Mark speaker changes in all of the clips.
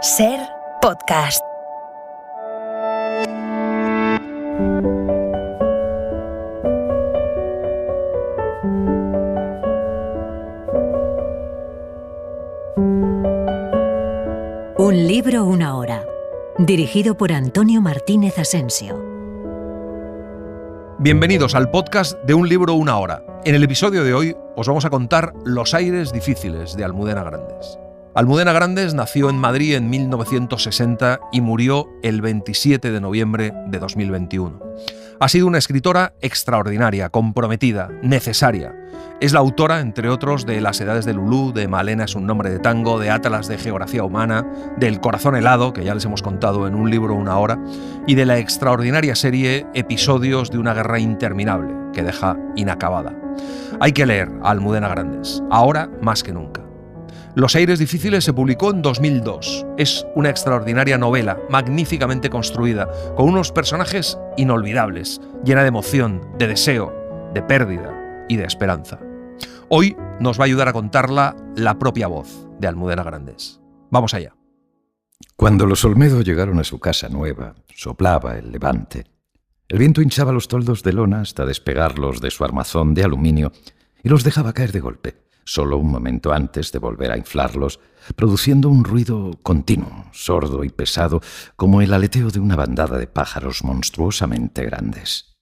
Speaker 1: Ser podcast.
Speaker 2: Un libro, una hora. Dirigido por Antonio Martínez Asensio.
Speaker 3: Bienvenidos al podcast de Un libro, una hora. En el episodio de hoy os vamos a contar Los aires difíciles de Almudena Grandes. Almudena Grandes nació en Madrid en 1960 y murió el 27 de noviembre de 2021. Ha sido una escritora extraordinaria, comprometida, necesaria. Es la autora, entre otros, de Las edades de Lulú, de Malena es un nombre de tango, de Atlas de geografía humana, del Corazón helado, que ya les hemos contado en Un libro, una hora, y de la extraordinaria serie Episodios de una guerra interminable, que deja inacabada. Hay que leer a Almudena Grandes, ahora más que nunca. Los aires difíciles se publicó en 2002. Es una extraordinaria novela, magníficamente construida, con unos personajes inolvidables, llena de emoción, de deseo, de pérdida y de esperanza. Hoy nos va a ayudar a contarla la propia voz de Almudena Grandes. Vamos allá.
Speaker 4: Cuando los Olmedo llegaron a su casa nueva, soplaba el levante. El viento hinchaba los toldos de lona hasta despegarlos de su armazón de aluminio y los dejaba caer de golpe, solo un momento antes de volver a inflarlos, produciendo un ruido continuo, sordo y pesado, como el aleteo de una bandada de pájaros monstruosamente grandes.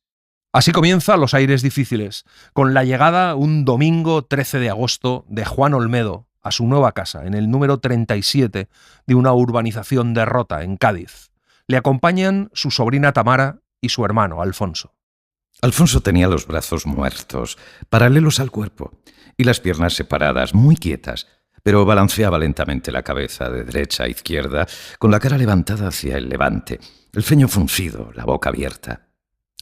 Speaker 3: Así comienza Los aires difíciles, con la llegada un domingo 13 de agosto de Juan Olmedo a su nueva casa, en el número 37 de una urbanización de Rota, en Cádiz. Le acompañan su sobrina Tamara y su hermano, Alfonso.
Speaker 4: Alfonso tenía los brazos muertos, paralelos al cuerpo, y las piernas separadas, muy quietas, pero balanceaba lentamente la cabeza de derecha a izquierda, con la cara levantada hacia el levante, el ceño fruncido, la boca abierta.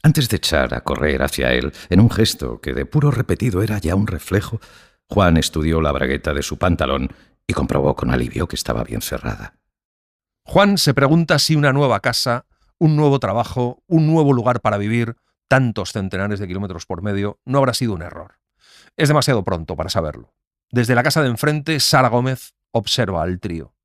Speaker 4: Antes de echar a correr hacia él, en un gesto que de puro repetido era ya un reflejo, Juan estudió la bragueta de su pantalón y comprobó con alivio que estaba bien cerrada.
Speaker 3: Juan se pregunta si una nueva casa, un nuevo trabajo, un nuevo lugar para vivir, tantos centenares de kilómetros por medio, no habrá sido un error. Es demasiado pronto para saberlo. Desde la casa de enfrente, Sara Gómez observa al trío.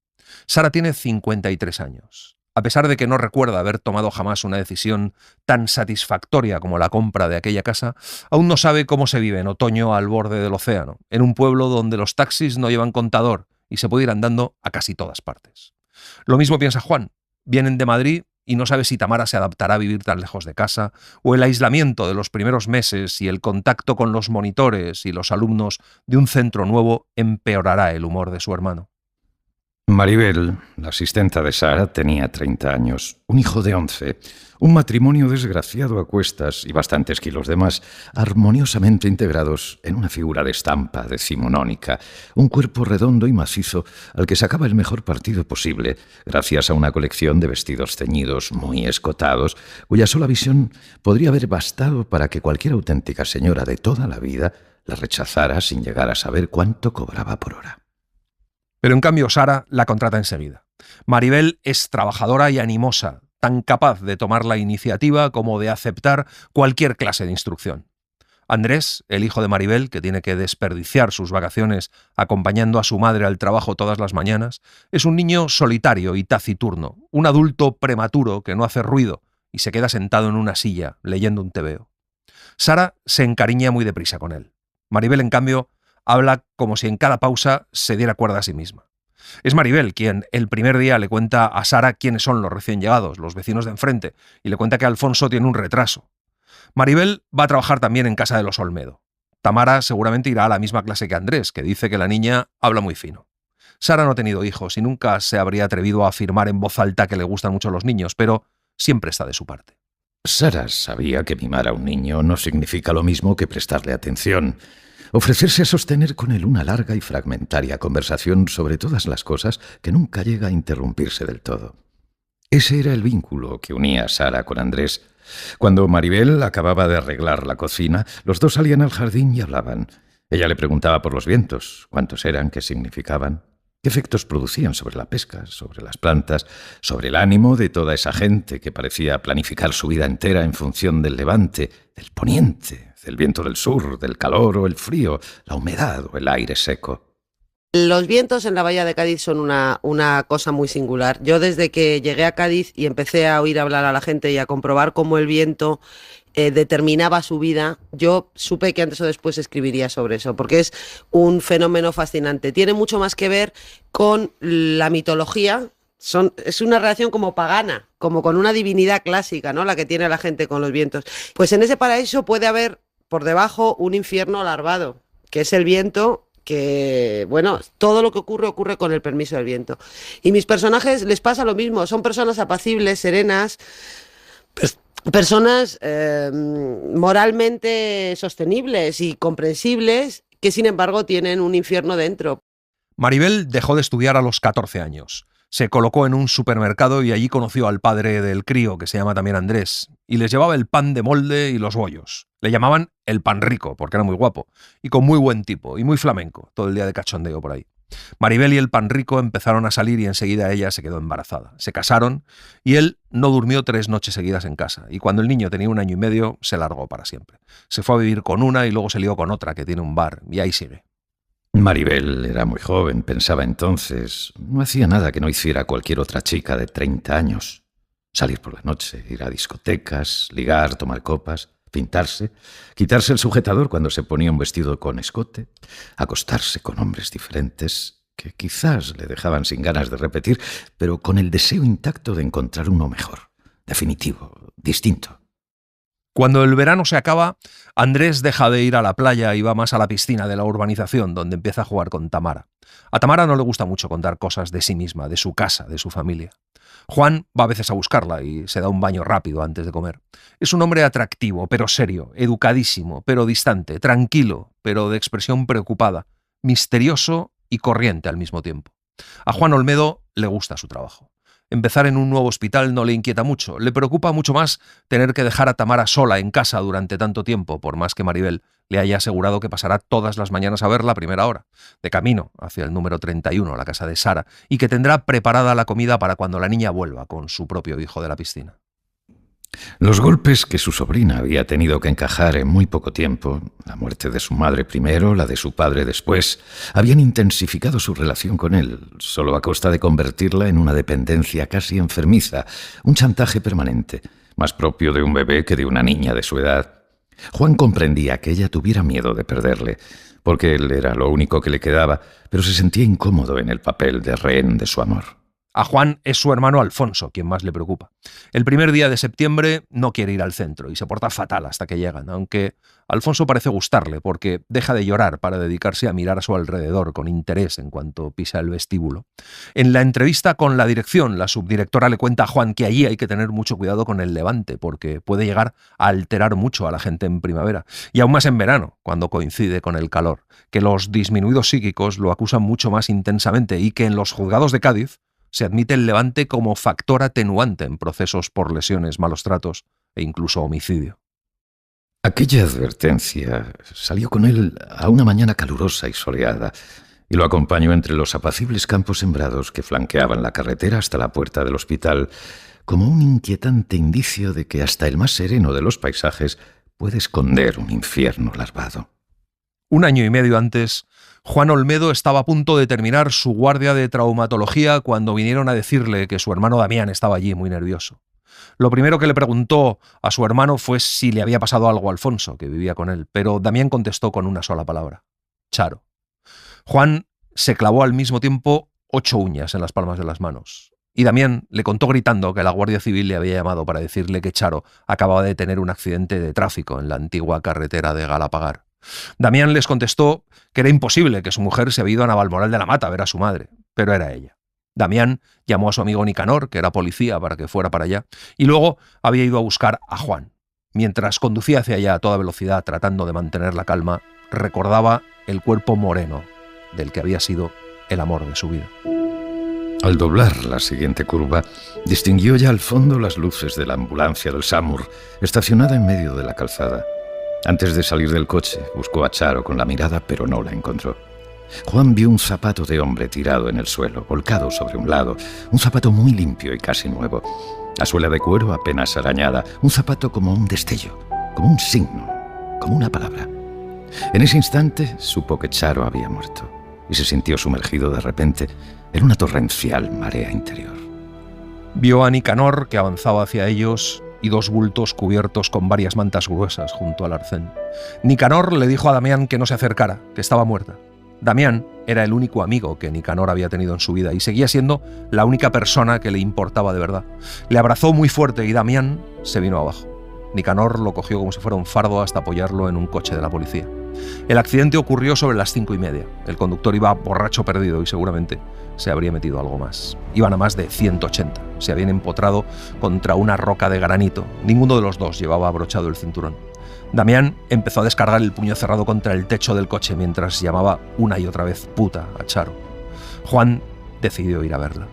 Speaker 3: Sara tiene 53 años. A pesar de que no recuerda haber tomado jamás una decisión tan satisfactoria como la compra de aquella casa, aún no sabe cómo se vive en otoño al borde del océano, en un pueblo donde los taxis no llevan contador y se puede ir andando a casi todas partes. Lo mismo piensa Juan. Vienen de Madrid y no sabe si Tamara se adaptará a vivir tan lejos de casa, o el aislamiento de los primeros meses y el contacto con los monitores y los alumnos de un centro nuevo empeorará el humor de su hermano.
Speaker 4: Maribel, la asistenta de Sara, tenía 30 años, un hijo de 11, un matrimonio desgraciado a cuestas y bastantes kilos de más, armoniosamente integrados en una figura de estampa decimonónica, un cuerpo redondo y macizo al que sacaba el mejor partido posible, gracias a una colección de vestidos ceñidos muy escotados, cuya sola visión podría haber bastado para que cualquier auténtica señora de toda la vida la rechazara sin llegar a saber cuánto cobraba por hora.
Speaker 3: Pero en cambio Sara la contrata enseguida. Maribel es trabajadora y animosa, tan capaz de tomar la iniciativa como de aceptar cualquier clase de instrucción. Andrés, el hijo de Maribel, que tiene que desperdiciar sus vacaciones acompañando a su madre al trabajo todas las mañanas, es un niño solitario y taciturno, un adulto prematuro que no hace ruido y se queda sentado en una silla leyendo un tebeo. Sara se encariña muy deprisa con él. Maribel, en cambio, habla como si en cada pausa se diera cuerda a sí misma. Es Maribel quien el primer día le cuenta a Sara quiénes son los recién llegados, los vecinos de enfrente, y le cuenta que Alfonso tiene un retraso. Maribel va a trabajar también en casa de los Olmedo. Tamara seguramente irá a la misma clase que Andrés, que dice que la niña habla muy fino. Sara no ha tenido hijos y nunca se habría atrevido a afirmar en voz alta que le gustan mucho los niños, pero siempre está de su parte.
Speaker 4: Sara sabía que mimar a un niño no significa lo mismo que prestarle atención. Ofrecerse a sostener con él una larga y fragmentaria conversación sobre todas las cosas que nunca llega a interrumpirse del todo. Ese era el vínculo que unía a Sara con Andrés. Cuando Maribel acababa de arreglar la cocina, los dos salían al jardín y hablaban. Ella le preguntaba por los vientos, cuántos eran, qué significaban, qué efectos producían sobre la pesca, sobre las plantas, sobre el ánimo de toda esa gente que parecía planificar su vida entera en función del levante, del poniente, del viento del sur, del calor o el frío, la humedad o el aire seco.
Speaker 5: Los vientos en la bahía de Cádiz son una cosa muy singular. Yo desde que llegué a Cádiz y empecé a oír hablar a la gente y a comprobar cómo el viento determinaba su vida, yo supe que antes o después escribiría sobre eso, porque es un fenómeno fascinante. Tiene mucho más que ver con la mitología. Es una relación como pagana, como con una divinidad clásica, ¿no? La que tiene la gente con los vientos. Pues en ese paraíso puede haber por debajo un infierno larvado, que es el viento. Que, bueno, todo lo que ocurre con el permiso del viento. Y mis personajes les pasa lo mismo, son personas apacibles, serenas, personas moralmente sostenibles y comprensibles, que sin embargo tienen un infierno dentro.
Speaker 3: Maribel dejó de estudiar a los 14 años. Se colocó en un supermercado y allí conoció al padre del crío, que se llama también Andrés, y les llevaba el pan de molde y los bollos. Le llamaban el pan rico, porque era muy guapo, y con muy buen tipo, y muy flamenco, todo el día de cachondeo por ahí. Maribel y el pan rico empezaron a salir y enseguida ella se quedó embarazada. Se casaron y él no durmió 3 noches seguidas en casa, y cuando el niño tenía 1 año y medio se largó para siempre. Se fue a vivir con una y luego se lió con otra que tiene un bar, y ahí sigue.
Speaker 4: Maribel era muy joven, pensaba entonces. No hacía nada que no hiciera cualquier otra chica de 30 años. Salir por la noche, ir a discotecas, ligar, tomar copas, pintarse, quitarse el sujetador cuando se ponía un vestido con escote, acostarse con hombres diferentes que quizás le dejaban sin ganas de repetir, pero con el deseo intacto de encontrar uno mejor, definitivo, distinto.
Speaker 3: Cuando el verano se acaba, Andrés deja de ir a la playa y va más a la piscina de la urbanización, donde empieza a jugar con Tamara. A Tamara no le gusta mucho contar cosas de sí misma, de su casa, de su familia. Juan va a veces a buscarla y se da un baño rápido antes de comer. Es un hombre atractivo, pero serio, educadísimo, pero distante, tranquilo, pero de expresión preocupada, misterioso y corriente al mismo tiempo. A Juan Olmedo le gusta su trabajo. Empezar en un nuevo hospital no le inquieta mucho. Le preocupa mucho más tener que dejar a Tamara sola en casa durante tanto tiempo, por más que Maribel le haya asegurado que pasará todas las mañanas a verla a primera hora, de camino hacia el número 31, la casa de Sara, y que tendrá preparada la comida para cuando la niña vuelva con su propio hijo de la piscina.
Speaker 4: Los golpes que su sobrina había tenido que encajar en muy poco tiempo, la muerte de su madre primero, la de su padre después, habían intensificado su relación con él, solo a costa de convertirla en una dependencia casi enfermiza, un chantaje permanente, más propio de un bebé que de una niña de su edad. Juan comprendía que ella tuviera miedo de perderle, porque él era lo único que le quedaba, pero se sentía incómodo en el papel de rehén de su amor.
Speaker 3: A Juan es su hermano Alfonso quien más le preocupa. El primer día de septiembre no quiere ir al centro y se porta fatal hasta que llegan, aunque Alfonso parece gustarle porque deja de llorar para dedicarse a mirar a su alrededor con interés en cuanto pisa el vestíbulo. En la entrevista con la dirección, la subdirectora le cuenta a Juan que allí hay que tener mucho cuidado con el levante porque puede llegar a alterar mucho a la gente en primavera y aún más en verano, cuando coincide con el calor, que los disminuidos psíquicos lo acusan mucho más intensamente y que en los juzgados de Cádiz se admite el levante como factor atenuante en procesos por lesiones, malos tratos e incluso homicidio.
Speaker 4: Aquella advertencia salió con él a una mañana calurosa y soleada y lo acompañó entre los apacibles campos sembrados que flanqueaban la carretera hasta la puerta del hospital, como un inquietante indicio de que hasta el más sereno de los paisajes puede esconder un infierno larvado.
Speaker 3: 1 año y medio antes, Juan Olmedo estaba a punto de terminar su guardia de traumatología cuando vinieron a decirle que su hermano Damián estaba allí muy nervioso. Lo primero que le preguntó a su hermano fue si le había pasado algo a Alfonso, que vivía con él, pero Damián contestó con una sola palabra: Charo. Juan se clavó al mismo tiempo 8 uñas en las palmas de las manos. Y Damián le contó gritando que la Guardia Civil le había llamado para decirle que Charo acababa de tener un accidente de tráfico en la antigua carretera de Galapagar. Damián les contestó que era imposible, que su mujer se había ido a Navalmoral de la Mata a ver a su madre, pero era ella. Damián llamó a su amigo Nicanor, que era policía, para que fuera para allá, y luego había ido a buscar a Juan. Mientras conducía hacia allá a toda velocidad, tratando de mantener la calma, recordaba el cuerpo moreno del que había sido el amor de su vida.
Speaker 4: Al doblar la siguiente curva, distinguió ya al fondo las luces de la ambulancia del SAMUR, estacionada en medio de la calzada. Antes de salir del coche, buscó a Charo con la mirada, pero no la encontró. Juan vio un zapato de hombre tirado en el suelo, volcado sobre un lado, un zapato muy limpio y casi nuevo. La suela de cuero apenas arañada, un zapato como un destello, como un signo, como una palabra. En ese instante supo que Charo había muerto. y se sintió sumergido de repente en una torrencial marea interior.
Speaker 3: Vio a Nicanor, que avanzaba hacia ellos, y dos bultos cubiertos con varias mantas gruesas junto al arcén. Nicanor le dijo a Damián que no se acercara, que estaba muerta. Damián era el único amigo que Nicanor había tenido en su vida y seguía siendo la única persona que le importaba de verdad. Le abrazó muy fuerte y Damián se vino abajo. Nicanor lo cogió como si fuera un fardo hasta apoyarlo en un coche de la policía. El accidente ocurrió sobre las 5:30. El conductor iba borracho perdido y seguramente se habría metido algo más. Iban a más de 180. Se habían empotrado contra una roca de granito. Ninguno de los dos llevaba abrochado el cinturón. Damián empezó a descargar el puño cerrado contra el techo del coche mientras llamaba una y otra vez puta a Charo. Juan decidió ir a verla.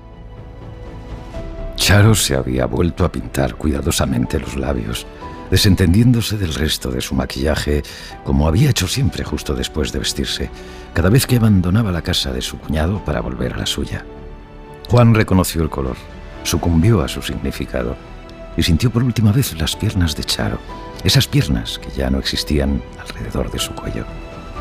Speaker 4: Charo se había vuelto a pintar cuidadosamente los labios, desentendiéndose del resto de su maquillaje, como había hecho siempre justo después de vestirse, cada vez que abandonaba la casa de su cuñado para volver a la suya. Juan reconoció el color, sucumbió a su significado y sintió por última vez las piernas de Charo, esas piernas que ya no existían alrededor de su cuello.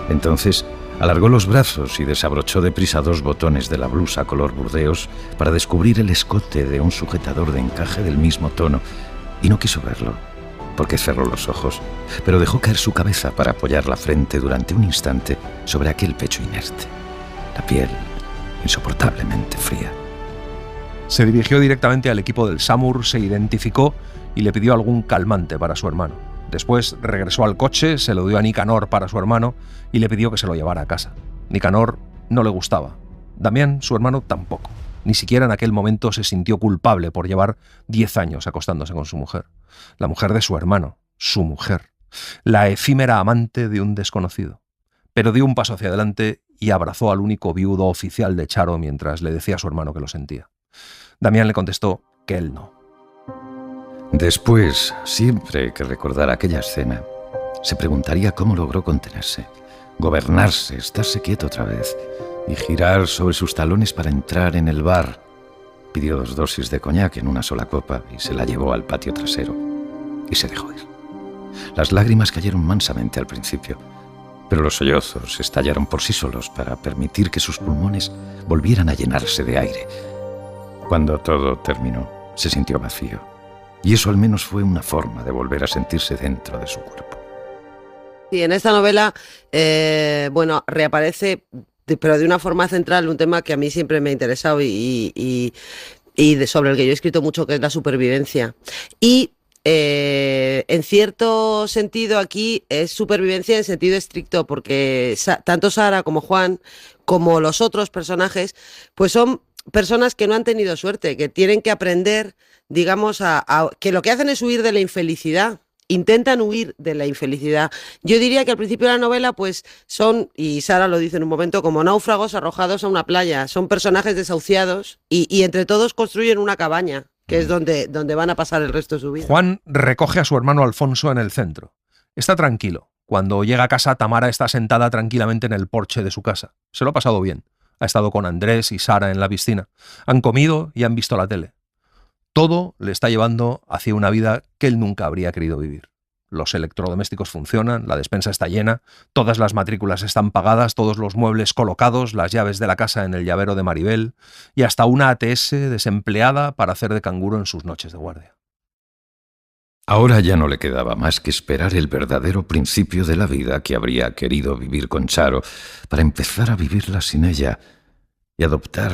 Speaker 4: Entonces alargó los brazos y desabrochó deprisa 2 botones de la blusa color burdeos para descubrir el escote de un sujetador de encaje del mismo tono, y no quiso verlo, porque cerró los ojos, pero dejó caer su cabeza para apoyar la frente durante un instante sobre aquel pecho inerte, la piel insoportablemente fría.
Speaker 3: Se dirigió directamente al equipo del SAMUR, se identificó y le pidió algún calmante para su hermano. Después regresó al coche, se lo dio a Nicanor para su hermano y le pidió que se lo llevara a casa. Nicanor no le gustaba. Damián, su hermano, tampoco. Ni siquiera en aquel momento se sintió culpable por llevar 10 años acostándose con su mujer. La mujer de su hermano, su mujer. La efímera amante de un desconocido. Pero dio un paso hacia adelante y abrazó al único viudo oficial de Charo mientras le decía a su hermano que lo sentía. Damián le contestó que él no.
Speaker 4: Después, siempre que recordara aquella escena, se preguntaría cómo logró contenerse, gobernarse, estarse quieto otra vez y girar sobre sus talones para entrar en el bar. Pidió 2 dosis de coñac en una sola copa y se la llevó al patio trasero y se dejó ir. Las lágrimas cayeron mansamente al principio, pero los sollozos estallaron por sí solos para permitir que sus pulmones volvieran a llenarse de aire. Cuando todo terminó, se sintió vacío. Y eso al menos fue una forma de volver a sentirse dentro de su cuerpo.
Speaker 5: Y en esta novela, reaparece, pero de una forma central, un tema que a mí siempre me ha interesado y sobre el que yo he escrito mucho, que es la supervivencia. Y en cierto sentido aquí es supervivencia en sentido estricto, porque tanto Sara como Juan, como los otros personajes, pues son personas que no han tenido suerte, que tienen que aprender, digamos, que lo que hacen es huir de la infelicidad, intentan huir de la infelicidad. Yo diría que al principio de la novela pues son, y Sara lo dice en un momento, como náufragos arrojados a una playa, son personajes desahuciados y entre todos construyen una cabaña, que es donde van a pasar el resto de su vida.
Speaker 3: Juan recoge a su hermano Alfonso en el centro. Está tranquilo. Cuando llega a casa, Tamara está sentada tranquilamente en el porche de su casa. Se lo ha pasado bien. Ha estado con Andrés y Sara en la piscina. Han comido y han visto la tele. Todo le está llevando hacia una vida que él nunca habría querido vivir. Los electrodomésticos funcionan, la despensa está llena, todas las matrículas están pagadas, todos los muebles colocados, las llaves de la casa en el llavero de Maribel y hasta una ATS desempleada para hacer de canguro en sus noches de guardia.
Speaker 4: Ahora ya no le quedaba más que esperar el verdadero principio de la vida que habría querido vivir con Charo para empezar a vivirla sin ella y adoptar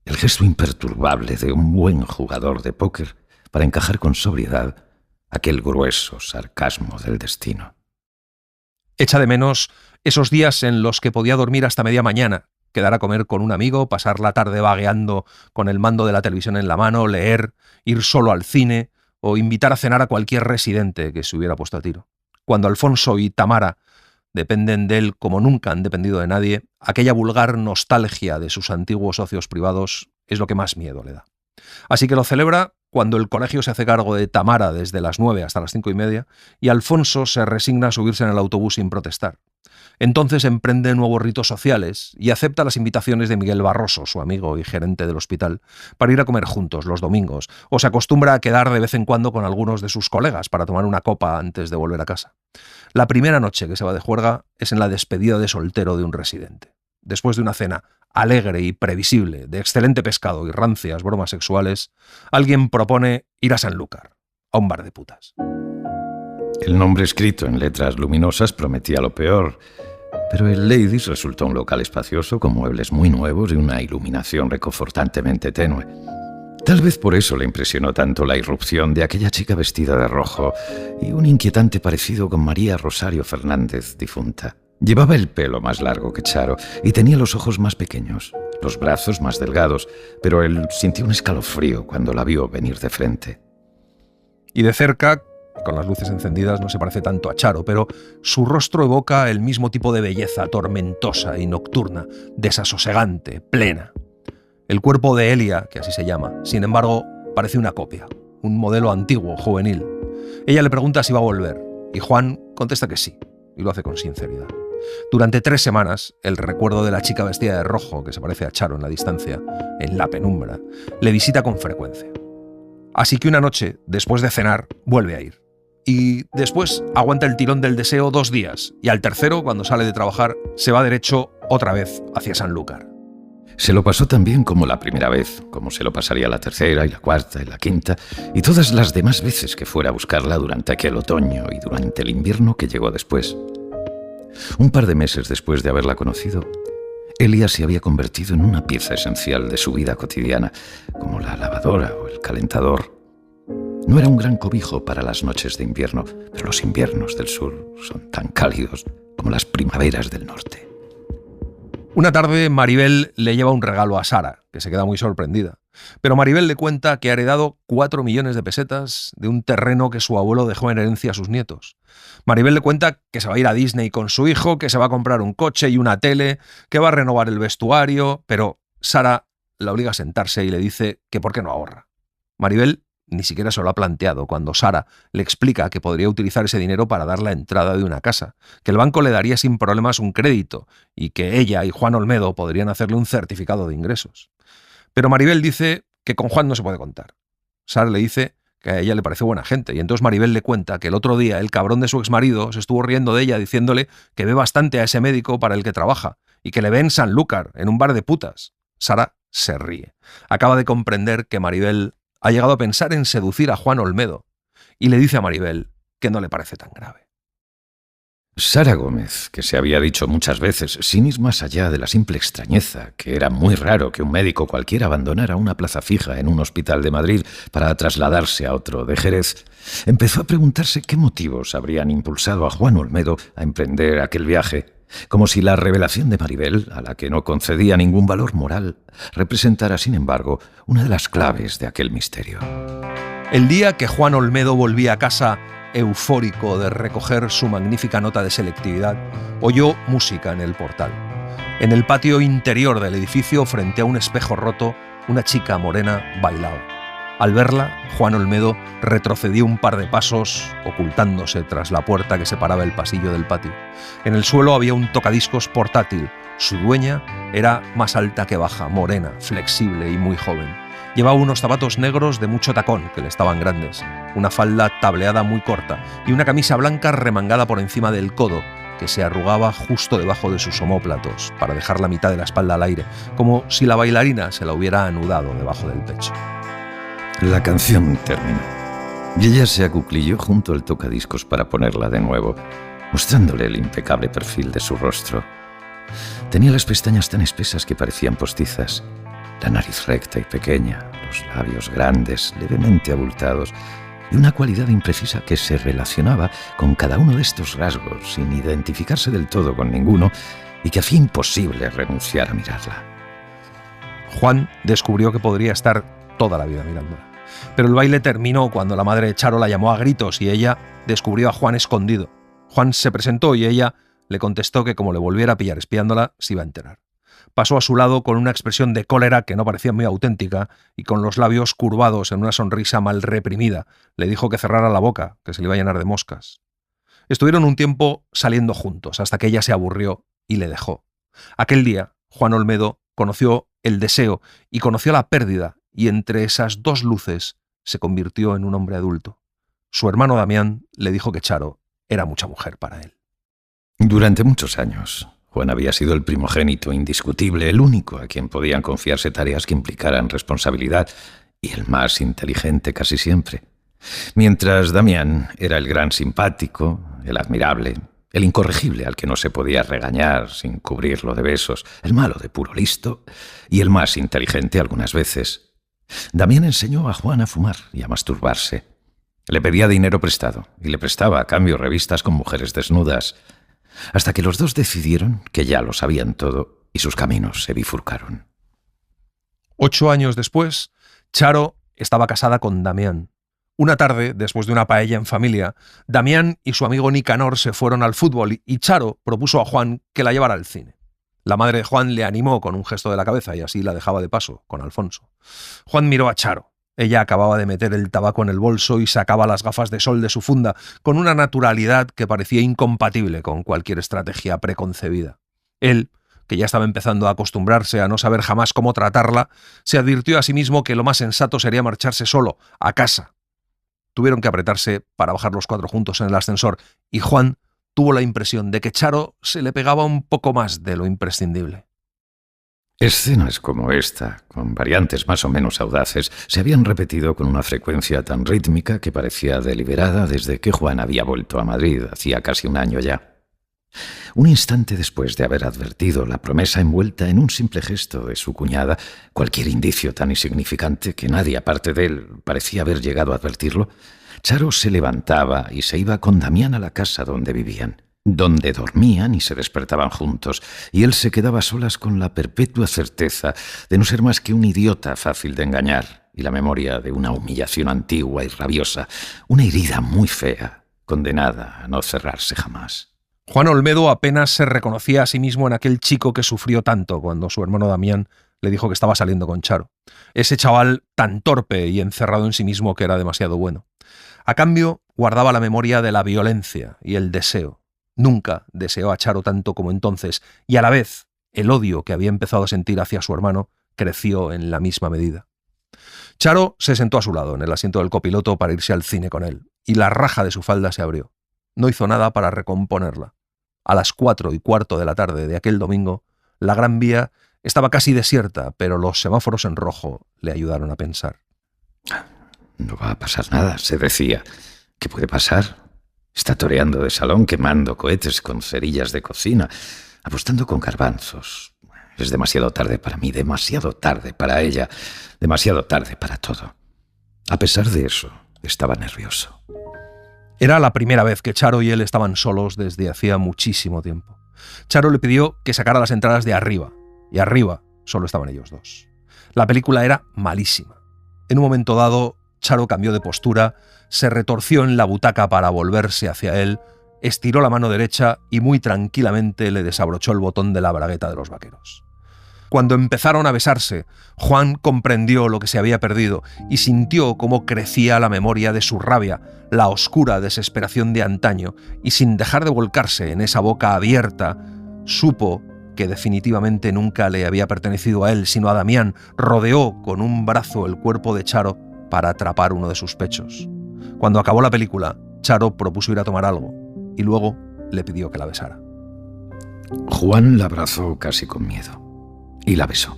Speaker 4: el gesto imperturbable de un buen jugador de póker para encajar con sobriedad aquel grueso sarcasmo del destino.
Speaker 3: Echa de menos esos días en los que podía dormir hasta media mañana, quedar a comer con un amigo, pasar la tarde vagueando con el mando de la televisión en la mano, leer, ir solo al cine o invitar a cenar a cualquier residente que se hubiera puesto a tiro. Cuando Alfonso y Tamara dependen de él como nunca han dependido de nadie, aquella vulgar nostalgia de sus antiguos socios privados es lo que más miedo le da. Así que lo celebra cuando el colegio se hace cargo de Tamara desde las 9 hasta las 5:30 y Alfonso se resigna a subirse en el autobús sin protestar. Entonces emprende nuevos ritos sociales y acepta las invitaciones de Miguel Barroso, su amigo y gerente del hospital, para ir a comer juntos los domingos, o se acostumbra a quedar de vez en cuando con algunos de sus colegas para tomar una copa antes de volver a casa. La primera noche que se va de juerga es en la despedida de soltero de un residente. después de una cena alegre y previsible, de excelente pescado y rancias bromas sexuales, alguien propone ir a Sanlúcar, a un bar de putas.
Speaker 4: El nombre escrito en letras luminosas prometía lo peor, pero el Ladies resultó un local espacioso con muebles muy nuevos y una iluminación reconfortantemente tenue. Tal vez por eso le impresionó tanto la irrupción de aquella chica vestida de rojo y un inquietante parecido con María Rosario Fernández, difunta. Llevaba el pelo más largo que Charo y tenía los ojos más pequeños, los brazos más delgados, pero él sintió un escalofrío cuando la vio venir de frente.
Speaker 3: Y de cerca, con las luces encendidas, no se parece tanto a Charo, pero su rostro evoca el mismo tipo de belleza tormentosa y nocturna, desasosegante, plena. El cuerpo de Elia, que así se llama, sin embargo, parece una copia, un modelo antiguo, juvenil. Ella le pregunta si va a volver, y Juan contesta que sí, y lo hace con sinceridad. Durante 3 semanas, el recuerdo de la chica vestida de rojo, que se parece a Charo en la distancia, en la penumbra, le visita con frecuencia. Así que una noche, después de cenar, vuelve a ir. Y después aguanta el tirón del deseo 2 días, y al tercero, cuando sale de trabajar, se va derecho otra vez hacia Sanlúcar.
Speaker 4: Se lo pasó tan bien como la primera vez, como se lo pasaría la tercera y la cuarta y la quinta, y todas las demás veces que fuera a buscarla durante aquel otoño y durante el invierno que llegó después. Un par de meses después de haberla conocido, Elia se había convertido en una pieza esencial de su vida cotidiana, como la lavadora o el calentador. No era un gran cobijo para las noches de invierno, pero los inviernos del sur son tan cálidos como las primaveras del norte.
Speaker 3: Una tarde, Maribel le lleva un regalo a Sara, que se queda muy sorprendida. Pero Maribel le cuenta que ha heredado 4 millones de pesetas de un terreno que su abuelo dejó en herencia a sus nietos. Maribel le cuenta que se va a ir a Disney con su hijo, que se va a comprar un coche y una tele, que va a renovar el vestuario, pero Sara la obliga a sentarse y le dice que por qué no ahorra. Maribel ni siquiera se lo ha planteado cuando Sara le explica que podría utilizar ese dinero para dar la entrada de una casa, que el banco le daría sin problemas un crédito y que ella y Juan Olmedo podrían hacerle un certificado de ingresos. Pero Maribel dice que con Juan no se puede contar. Sara le dice que a ella le parece buena gente y entonces Maribel le cuenta que el otro día el cabrón de su exmarido se estuvo riendo de ella diciéndole que ve bastante a ese médico para el que trabaja y que le ve en Sanlúcar, en un bar de putas. Sara se ríe. Acaba de comprender que Maribel ha llegado a pensar en seducir a Juan Olmedo y le dice a Maribel que no le parece tan grave.
Speaker 4: Sara Gómez, que se había dicho muchas veces, sin ir más allá de la simple extrañeza, que era muy raro que un médico cualquiera abandonara una plaza fija en un hospital de Madrid para trasladarse a otro de Jerez, empezó a preguntarse qué motivos habrían impulsado a Juan Olmedo a emprender aquel viaje, como si la revelación de Maribel, a la que no concedía ningún valor moral, representara, sin embargo, una de las claves de aquel misterio.
Speaker 3: El día que Juan Olmedo volvía a casa, eufórico de recoger su magnífica nota de selectividad, oyó música en el portal. En el patio interior del edificio, frente a un espejo roto, una chica morena bailaba. Al verla, Juan Olmedo retrocedió un par de pasos, ocultándose tras la puerta que separaba el pasillo del patio. En el suelo había un tocadiscos portátil. Su dueña era más alta que baja, morena, flexible y muy joven. Llevaba unos zapatos negros de mucho tacón, que le estaban grandes, una falda tableada muy corta y una camisa blanca remangada por encima del codo, que se arrugaba justo debajo de sus omóplatos, para dejar la mitad de la espalda al aire, como si la bailarina se la hubiera anudado debajo del pecho.
Speaker 4: La canción terminó, y ella se acuclilló junto al tocadiscos para ponerla de nuevo, mostrándole el impecable perfil de su rostro. Tenía las pestañas tan espesas que parecían postizas, la nariz recta y pequeña, los labios grandes, levemente abultados, y una cualidad imprecisa que se relacionaba con cada uno de estos rasgos, sin identificarse del todo con ninguno, y que hacía imposible renunciar a mirarla.
Speaker 3: Juan descubrió que podría estar toda la vida mirándola. Pero el baile terminó cuando la madre de Charo la llamó a gritos y ella descubrió a Juan escondido. Juan se presentó y ella le contestó que como le volviera a pillar espiándola, se iba a enterar. Pasó a su lado con una expresión de cólera que no parecía muy auténtica y con los labios curvados en una sonrisa mal reprimida. Le dijo que cerrara la boca, que se le iba a llenar de moscas. Estuvieron un tiempo saliendo juntos hasta que ella se aburrió y le dejó. Aquel día, Juan Olmedo conoció el deseo y conoció la pérdida, y entre esas dos luces se convirtió en un hombre adulto. Su hermano Damián le dijo que Charo era mucha mujer para él.
Speaker 4: Durante muchos años, Juan había sido el primogénito indiscutible, el único a quien podían confiarse tareas que implicaran responsabilidad, y el más inteligente casi siempre. Mientras Damián era el gran simpático, el admirable, el incorregible al que no se podía regañar sin cubrirlo de besos, el malo de puro listo y el más inteligente algunas veces. Damián enseñó a Juan a fumar y a masturbarse. Le pedía dinero prestado y le prestaba a cambio revistas con mujeres desnudas, hasta que los dos decidieron que ya lo sabían todo y sus caminos se bifurcaron.
Speaker 3: 8 años después, Charo estaba casada con Damián. Una tarde, después de una paella en familia, Damián y su amigo Nicanor se fueron al fútbol y Charo propuso a Juan que la llevara al cine. La madre de Juan le animó con un gesto de la cabeza y así la dejaba de paso, con Alfonso. Juan miró a Charo. Ella acababa de meter el tabaco en el bolso y sacaba las gafas de sol de su funda con una naturalidad que parecía incompatible con cualquier estrategia preconcebida. Él, que ya estaba empezando a acostumbrarse a no saber jamás cómo tratarla, se advirtió a sí mismo que lo más sensato sería marcharse solo, a casa. Tuvieron que apretarse para bajar los 4 juntos en el ascensor y Juan tuvo la impresión de que Charo se le pegaba un poco más de lo imprescindible.
Speaker 4: Escenas como esta, con variantes más o menos audaces, se habían repetido con una frecuencia tan rítmica que parecía deliberada desde que Juan había vuelto a Madrid, hacía casi un año ya. Un instante después de haber advertido la promesa envuelta en un simple gesto de su cuñada, cualquier indicio tan insignificante que nadie aparte de él parecía haber llegado a advertirlo, Charo se levantaba y se iba con Damián a la casa donde vivían, donde dormían y se despertaban juntos, y él se quedaba a solas con la perpetua certeza de no ser más que un idiota fácil de engañar y la memoria de una humillación antigua y rabiosa, una herida muy fea, condenada a no cerrarse jamás.
Speaker 3: Juan Olmedo apenas se reconocía a sí mismo en aquel chico que sufrió tanto cuando su hermano Damián le dijo que estaba saliendo con Charo. Ese chaval tan torpe y encerrado en sí mismo que era demasiado bueno. A cambio, guardaba la memoria de la violencia y el deseo. Nunca deseó a Charo tanto como entonces, y a la vez, el odio que había empezado a sentir hacia su hermano creció en la misma medida. Charo se sentó a su lado, en el asiento del copiloto, para irse al cine con él, y la raja de su falda se abrió. No hizo nada para recomponerla. A las 4:15 de la tarde de aquel domingo, la Gran Vía estaba casi desierta, pero los semáforos en rojo le ayudaron a pensar.
Speaker 4: No va a pasar nada, se decía. ¿Qué puede pasar? Está toreando de salón, quemando cohetes con cerillas de cocina, apostando con garbanzos. Es demasiado tarde para mí, demasiado tarde para ella, demasiado tarde para todo. A pesar de eso, estaba nervioso.
Speaker 3: Era la primera vez que Charo y él estaban solos desde hacía muchísimo tiempo. Charo le pidió que sacara las entradas de arriba, y arriba solo estaban ellos dos. La película era malísima. En un momento dado, Charo cambió de postura, se retorció en la butaca para volverse hacia él, estiró la mano derecha y muy tranquilamente le desabrochó el botón de la bragueta de los vaqueros. Cuando empezaron a besarse, Juan comprendió lo que se había perdido y sintió cómo crecía la memoria de su rabia, la oscura desesperación de antaño, y sin dejar de volcarse en esa boca abierta, supo que definitivamente nunca le había pertenecido a él, sino a Damián. Rodeó con un brazo el cuerpo de Charo para atrapar uno de sus pechos. Cuando acabó la película, Charo propuso ir a tomar algo y luego le pidió que la besara.
Speaker 4: Juan la abrazó casi con miedo y la besó.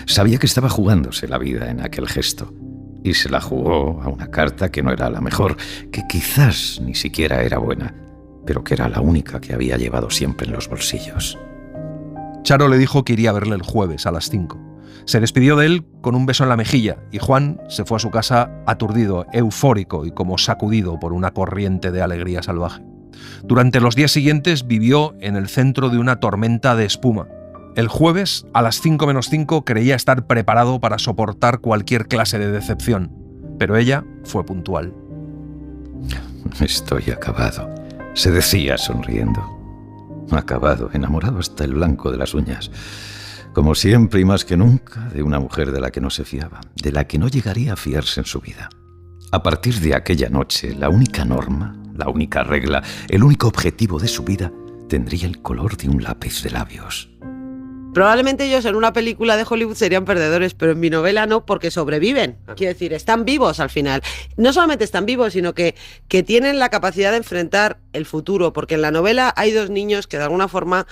Speaker 4: Sabía que estaba jugándose la vida en aquel gesto y se la jugó a una carta que no era la mejor, que quizás ni siquiera era buena, pero que era la única que había llevado siempre en los bolsillos.
Speaker 3: Charo le dijo que iría a verle el jueves a las 5. Se despidió de él con un beso en la mejilla y Juan se fue a su casa aturdido, eufórico y como sacudido por una corriente de alegría salvaje. Durante los días siguientes vivió en el centro de una tormenta de espuma. El jueves, a las 5 menos 5, creía estar preparado para soportar cualquier clase de decepción, pero ella fue puntual.
Speaker 4: Estoy acabado, se decía sonriendo. Acabado, enamorado hasta el blanco de las uñas. Como siempre y más que nunca, de una mujer de la que no se fiaba, de la que no llegaría a fiarse en su vida. A partir de aquella noche, la única norma, la única regla, el único objetivo de su vida tendría el color de un lápiz de labios.
Speaker 5: Probablemente ellos en una película de Hollywood serían perdedores, pero en mi novela no, porque sobreviven. Quiero decir, están vivos al final. No solamente están vivos, sino que tienen la capacidad de enfrentar el futuro, porque en la novela hay dos niños que de alguna forma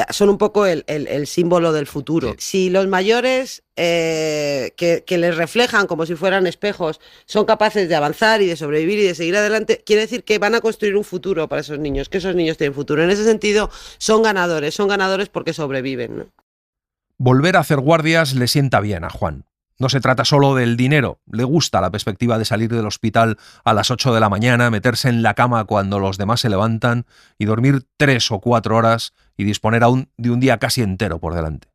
Speaker 5: son un poco el símbolo del futuro.
Speaker 3: Sí.
Speaker 5: Si los mayores que les reflejan como si fueran espejos son capaces de avanzar y de sobrevivir y de seguir adelante, quiere decir que van a construir un futuro para esos niños, que esos niños tienen futuro. En ese sentido, son ganadores porque sobreviven, ¿no?
Speaker 3: Volver a hacer guardias le sienta bien a Juan. No se trata solo del dinero, le gusta la perspectiva de salir del hospital a las 8 de la mañana, meterse en la cama cuando los demás se levantan y dormir 3 o 4 horas y disponer aún de un día casi entero por delante.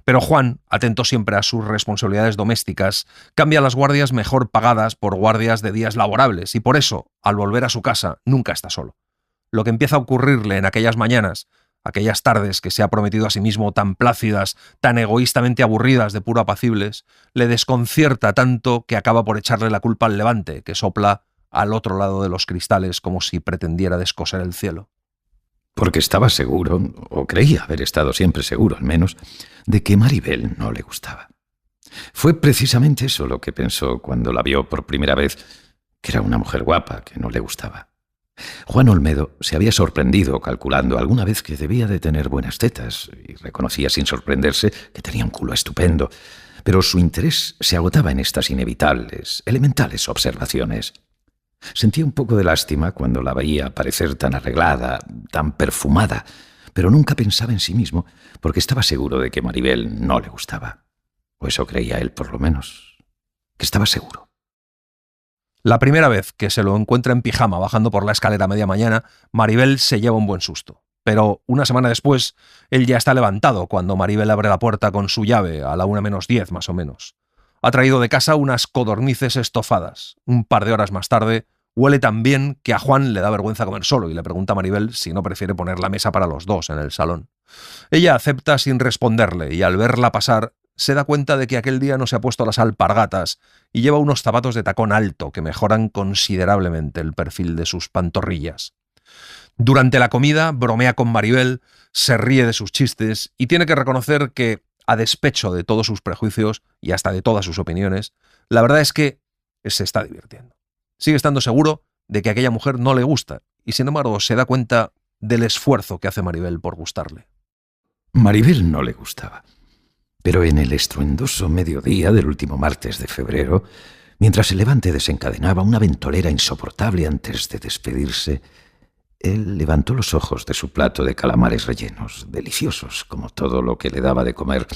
Speaker 3: Pero Juan, atento siempre a sus responsabilidades domésticas, cambia las guardias mejor pagadas por guardias de días laborables y por eso, al volver a su casa, nunca está solo. Lo que empieza a ocurrirle en aquellas mañanas, aquellas tardes que se ha prometido a sí mismo tan plácidas, tan egoístamente aburridas de puro apacibles, le desconcierta tanto que acaba por echarle la culpa al levante, que sopla al otro lado de los cristales como si pretendiera descoser el cielo.
Speaker 4: Porque estaba seguro, o creía haber estado siempre seguro al menos, de que Maribel no le gustaba. Fue precisamente eso lo que pensó cuando la vio por primera vez, que era una mujer guapa que no le gustaba. Juan Olmedo se había sorprendido calculando alguna vez que debía de tener buenas tetas y reconocía sin sorprenderse que tenía un culo estupendo, pero su interés se agotaba en estas inevitables, elementales observaciones. Sentía un poco de lástima cuando la veía parecer tan arreglada, tan perfumada, pero nunca pensaba en sí mismo porque estaba seguro de que Maribel no le gustaba. O eso creía él, por lo menos, que estaba seguro.
Speaker 3: La primera vez que se lo encuentra en pijama bajando por la escalera a media mañana, Maribel se lleva un buen susto. Pero una semana después, él ya está levantado cuando Maribel abre la puerta con su llave a la 1:10 más o menos. Ha traído de casa unas codornices estofadas. Un par de horas más tarde, huele tan bien que a Juan le da vergüenza comer solo y le pregunta a Maribel si no prefiere poner la mesa para los dos en el salón. Ella acepta sin responderle y al verla pasar, se da cuenta de que aquel día no se ha puesto las alpargatas y lleva unos zapatos de tacón alto que mejoran considerablemente el perfil de sus pantorrillas. Durante la comida bromea con Maribel, se ríe de sus chistes y tiene que reconocer que, a despecho de todos sus prejuicios y hasta de todas sus opiniones, la verdad es que se está divirtiendo. Sigue estando seguro de que a aquella mujer no le gusta y sin embargo se da cuenta del esfuerzo que hace Maribel por gustarle.
Speaker 4: Maribel no le gustaba. Pero en el estruendoso mediodía del último martes de febrero, mientras el levante desencadenaba una ventolera insoportable antes de despedirse, él levantó los ojos de su plato de calamares rellenos, deliciosos como todo lo que le daba de comer,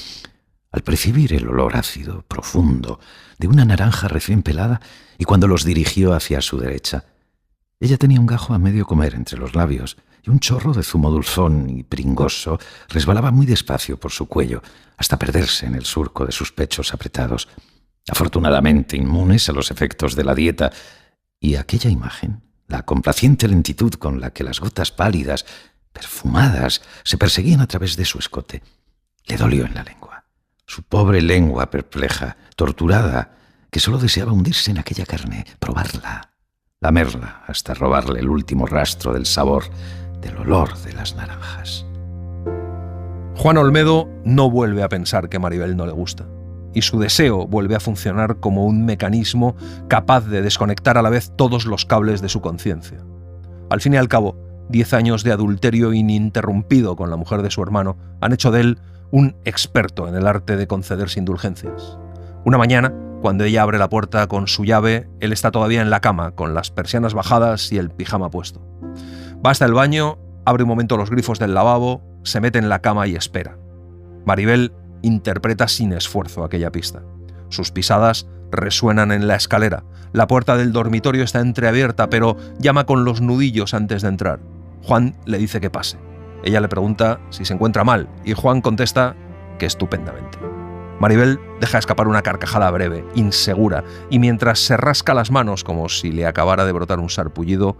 Speaker 4: al percibir el olor ácido, profundo, de una naranja recién pelada, y cuando los dirigió hacia su derecha, ella tenía un gajo a medio comer entre los labios, y un chorro de zumo dulzón y pringoso resbalaba muy despacio por su cuello, hasta perderse en el surco de sus pechos apretados, afortunadamente inmunes a los efectos de la dieta, y aquella imagen, la complaciente lentitud con la que las gotas pálidas, perfumadas, se perseguían a través de su escote, le dolió en la lengua. Su pobre lengua perpleja, torturada, que solo deseaba hundirse en aquella carne, probarla, lamerla hasta robarle el último rastro del sabor, del olor de las naranjas.
Speaker 3: Juan Olmedo no vuelve a pensar que Maribel no le gusta, y su deseo vuelve a funcionar como un mecanismo capaz de desconectar a la vez todos los cables de su conciencia. Al fin y al cabo, 10 años de adulterio ininterrumpido con la mujer de su hermano han hecho de él un experto en el arte de concederse indulgencias. Una mañana, cuando ella abre la puerta con su llave, él está todavía en la cama, con las persianas bajadas y el pijama puesto. Va hasta el baño, abre un momento los grifos del lavabo, se mete en la cama y espera. Maribel interpreta sin esfuerzo aquella pista. Sus pisadas resuenan en la escalera. La puerta del dormitorio está entreabierta, pero llama con los nudillos antes de entrar. Juan le dice que pase. Ella le pregunta si se encuentra mal y Juan contesta que estupendamente. Maribel deja escapar una carcajada breve, insegura, y mientras se rasca las manos como si le acabara de brotar un sarpullido,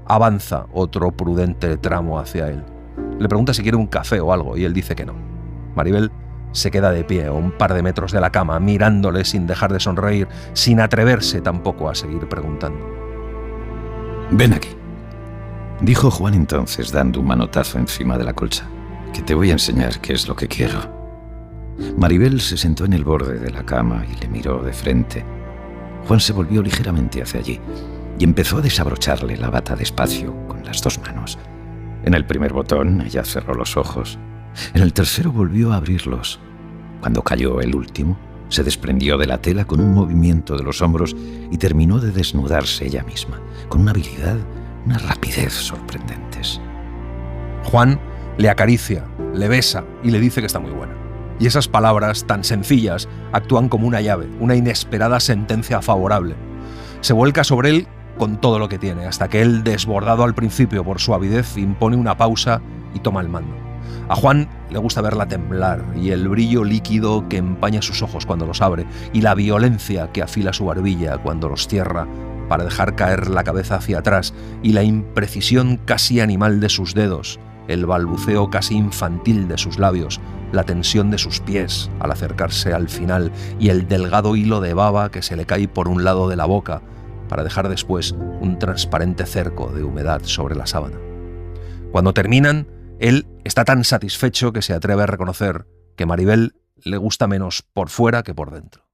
Speaker 3: avanza otro prudente tramo hacia él. Le pregunta si quiere un café o algo y él dice que no. Maribel se queda de pie a un par de metros de la cama, mirándole sin dejar de sonreír, sin atreverse tampoco a seguir preguntando.
Speaker 4: «Ven aquí», dijo Juan entonces, dando un manotazo encima de la colcha, «que te voy a enseñar qué es lo que quiero». Maribel se sentó en el borde de la cama y le miró de frente. Juan se volvió ligeramente hacia allí y empezó a desabrocharle la bata despacio con las dos manos. En el primer botón ella cerró los ojos. En el tercero volvió a abrirlos. Cuando cayó el último, se desprendió de la tela con un movimiento de los hombros y terminó de desnudarse ella misma, con una habilidad, una rapidez sorprendentes.
Speaker 3: Juan le acaricia, le besa y le dice que está muy buena. Y esas palabras tan sencillas actúan como una llave, una inesperada sentencia favorable. Se vuelca sobre él con todo lo que tiene, hasta que él, desbordado al principio por su avidez, impone una pausa y toma el mando. A Juan le gusta verla temblar, y el brillo líquido que empaña sus ojos cuando los abre, y la violencia que afila su barbilla cuando los cierra para dejar caer la cabeza hacia atrás, y la imprecisión casi animal de sus dedos, el balbuceo casi infantil de sus labios, la tensión de sus pies al acercarse al final, y el delgado hilo de baba que se le cae por un lado de la boca para dejar después un transparente cerco de humedad sobre la sábana. Cuando terminan, él está tan satisfecho que se atreve a reconocer que Maribel le gusta menos por fuera que por dentro.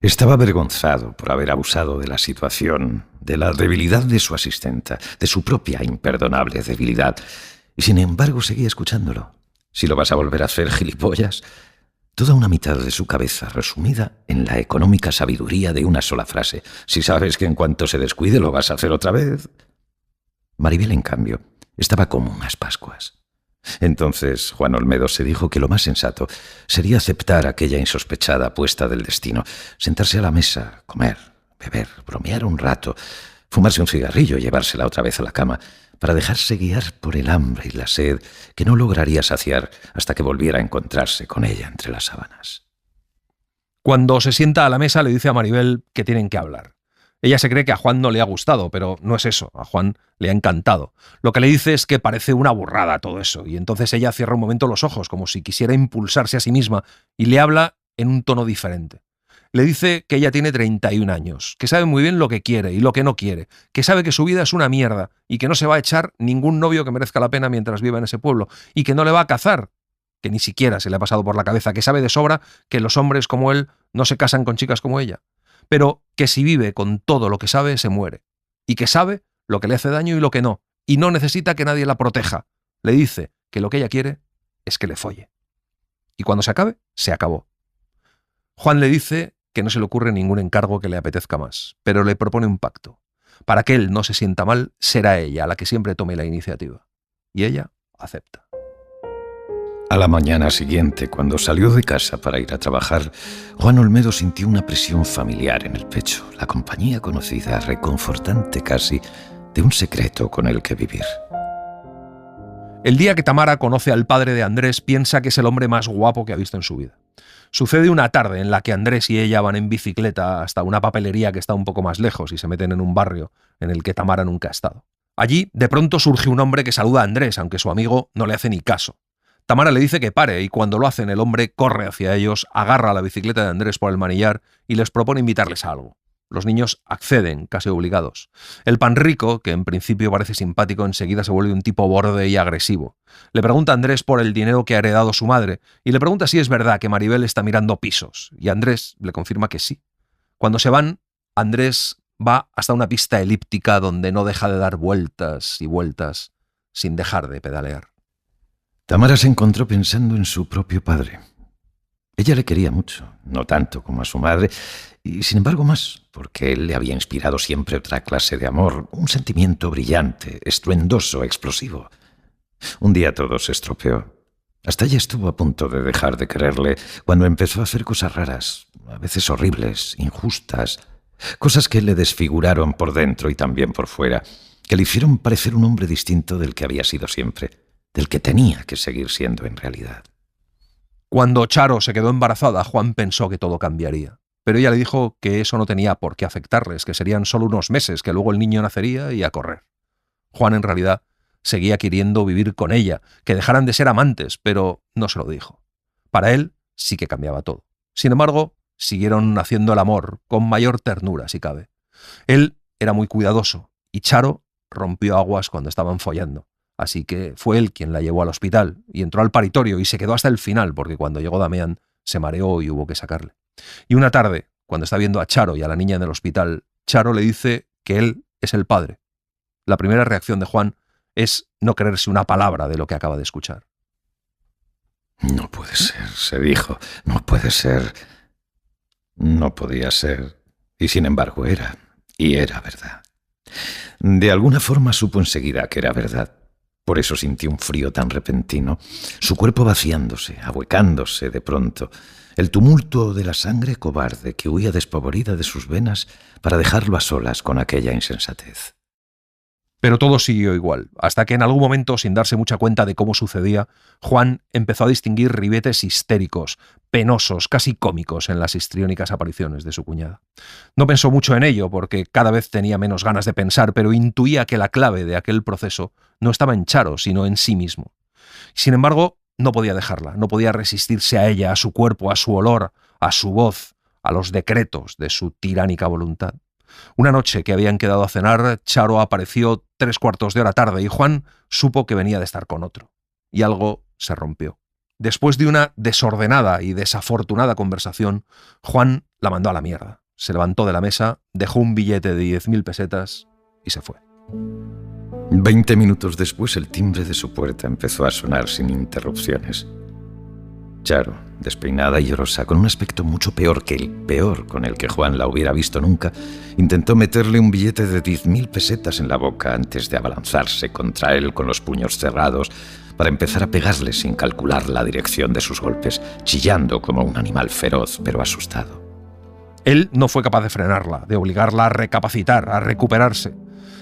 Speaker 4: Estaba avergonzado por haber abusado de la situación, de la debilidad de su asistenta, de su propia imperdonable debilidad, y sin embargo seguía escuchándolo. Si lo vas a volver a hacer, gilipollas. Toda una mitad de su cabeza resumida en la económica sabiduría de una sola frase. Si sabes que en cuanto se descuide lo vas a hacer otra vez. Maribel, en cambio, estaba como unas Pascuas. Entonces Juan Olmedo se dijo que lo más sensato sería aceptar aquella insospechada apuesta del destino, sentarse a la mesa, comer, beber, bromear un rato, fumarse un cigarrillo y llevársela otra vez a la cama, para dejarse guiar por el hambre y la sed que no lograría saciar hasta que volviera a encontrarse con ella entre las sábanas.
Speaker 3: Cuando se sienta a la mesa le dice a Maribel que tienen que hablar. Ella se cree que a Juan no le ha gustado, pero no es eso, a Juan le ha encantado. Lo que le dice es que parece una burrada todo eso, y entonces ella cierra un momento los ojos, como si quisiera impulsarse a sí misma, y le habla en un tono diferente. Le dice que ella tiene 31 años, que sabe muy bien lo que quiere y lo que no quiere, que sabe que su vida es una mierda y que no se va a echar ningún novio que merezca la pena mientras viva en ese pueblo, y que no le va a cazar, que ni siquiera se le ha pasado por la cabeza, que sabe de sobra que los hombres como él no se casan con chicas como ella, pero que si vive con todo lo que sabe se muere, y que sabe lo que le hace daño y lo que no, y no necesita que nadie la proteja. Le dice que lo que ella quiere es que le folle. Y cuando se acabe, se acabó. Juan le dice que no se le ocurre ningún encargo que le apetezca más, pero le propone un pacto. Para que él no se sienta mal, será ella la que siempre tome la iniciativa. Y ella acepta.
Speaker 4: A la mañana siguiente, cuando salió de casa para ir a trabajar, Juan Olmedo sintió una presión familiar en el pecho, la compañía conocida, reconfortante casi, de un secreto con el que vivir.
Speaker 3: El día que Tamara conoce al padre de Andrés, piensa que es el hombre más guapo que ha visto en su vida. Sucede una tarde en la que Andrés y ella van en bicicleta hasta una papelería que está un poco más lejos y se meten en un barrio en el que Tamara nunca ha estado. Allí, de pronto surge un hombre que saluda a Andrés, aunque su amigo no le hace ni caso. Tamara le dice que pare y cuando lo hacen el hombre corre hacia ellos, agarra la bicicleta de Andrés por el manillar y les propone invitarles a algo. Los niños acceden, casi obligados. El panrico, que en principio parece simpático, enseguida se vuelve un tipo borde y agresivo. Le pregunta a Andrés por el dinero que ha heredado su madre y le pregunta si es verdad que Maribel está mirando pisos, y Andrés le confirma que sí. Cuando se van, Andrés va hasta una pista elíptica donde no deja de dar vueltas y vueltas sin dejar de pedalear.
Speaker 4: Tamara se encontró pensando en su propio padre. Ella le quería mucho, no tanto como a su madre, y sin embargo más, porque él le había inspirado siempre otra clase de amor, un sentimiento brillante, estruendoso, explosivo. Un día todo se estropeó. Hasta ella estuvo a punto de dejar de quererle cuando empezó a hacer cosas raras, a veces horribles, injustas, cosas que le desfiguraron por dentro y también por fuera, que le hicieron parecer un hombre distinto del que había sido siempre, del que tenía que seguir siendo en realidad.
Speaker 3: Cuando Charo se quedó embarazada, Juan pensó que todo cambiaría. Pero ella le dijo que eso no tenía por qué afectarles, que serían solo unos meses, que luego el niño nacería y a correr. Juan, en realidad, seguía queriendo vivir con ella, que dejaran de ser amantes, pero no se lo dijo. Para él sí que cambiaba todo. Sin embargo, siguieron haciendo el amor, con mayor ternura, si cabe. Él era muy cuidadoso, y Charo rompió aguas cuando estaban follando. Así que fue él quien la llevó al hospital, y entró al paritorio, y se quedó hasta el final, porque cuando llegó Damián se mareó y hubo que sacarle. Y una tarde, cuando está viendo a Charo y a la niña en el hospital, Charo le dice que él es el padre. La primera reacción de Juan es no creerse una palabra de lo que acaba de escuchar.
Speaker 4: No puede ser, se dijo. No puede ser. No podía ser. Y sin embargo era. Y era verdad. De alguna forma supo enseguida que era verdad. Por eso sintió un frío tan repentino, su cuerpo vaciándose, ahuecándose de pronto, el tumulto de la sangre cobarde que huía despavorida de sus venas para dejarlo a solas con aquella insensatez.
Speaker 3: Pero todo siguió igual, hasta que en algún momento, sin darse mucha cuenta de cómo sucedía, Juan empezó a distinguir ribetes histéricos, penosos, casi cómicos en las histriónicas apariciones de su cuñada. No pensó mucho en ello, porque cada vez tenía menos ganas de pensar, pero intuía que la clave de aquel proceso no estaba en Charo, sino en sí mismo. Sin embargo, no podía dejarla, no podía resistirse a ella, a su cuerpo, a su olor, a su voz, a los decretos de su tiránica voluntad. Una noche que habían quedado a cenar, Charo apareció 3/4 de hora tarde y Juan supo que venía de estar con otro. Y algo se rompió. Después de una desordenada y desafortunada conversación, Juan la mandó a la mierda. Se levantó de la mesa, dejó un billete de 10.000 pesetas y se fue.
Speaker 4: 20 minutos después el timbre de su puerta empezó a sonar sin interrupciones. Charo, despeinada y llorosa, con un aspecto mucho peor que el peor con el que Juan la hubiera visto nunca, intentó meterle un billete de 10.000 pesetas en la boca antes de abalanzarse contra él con los puños cerrados para empezar a pegarle sin calcular la dirección de sus golpes, chillando como un animal feroz pero asustado.
Speaker 3: Él no fue capaz de frenarla, de obligarla a recapacitar, a recuperarse.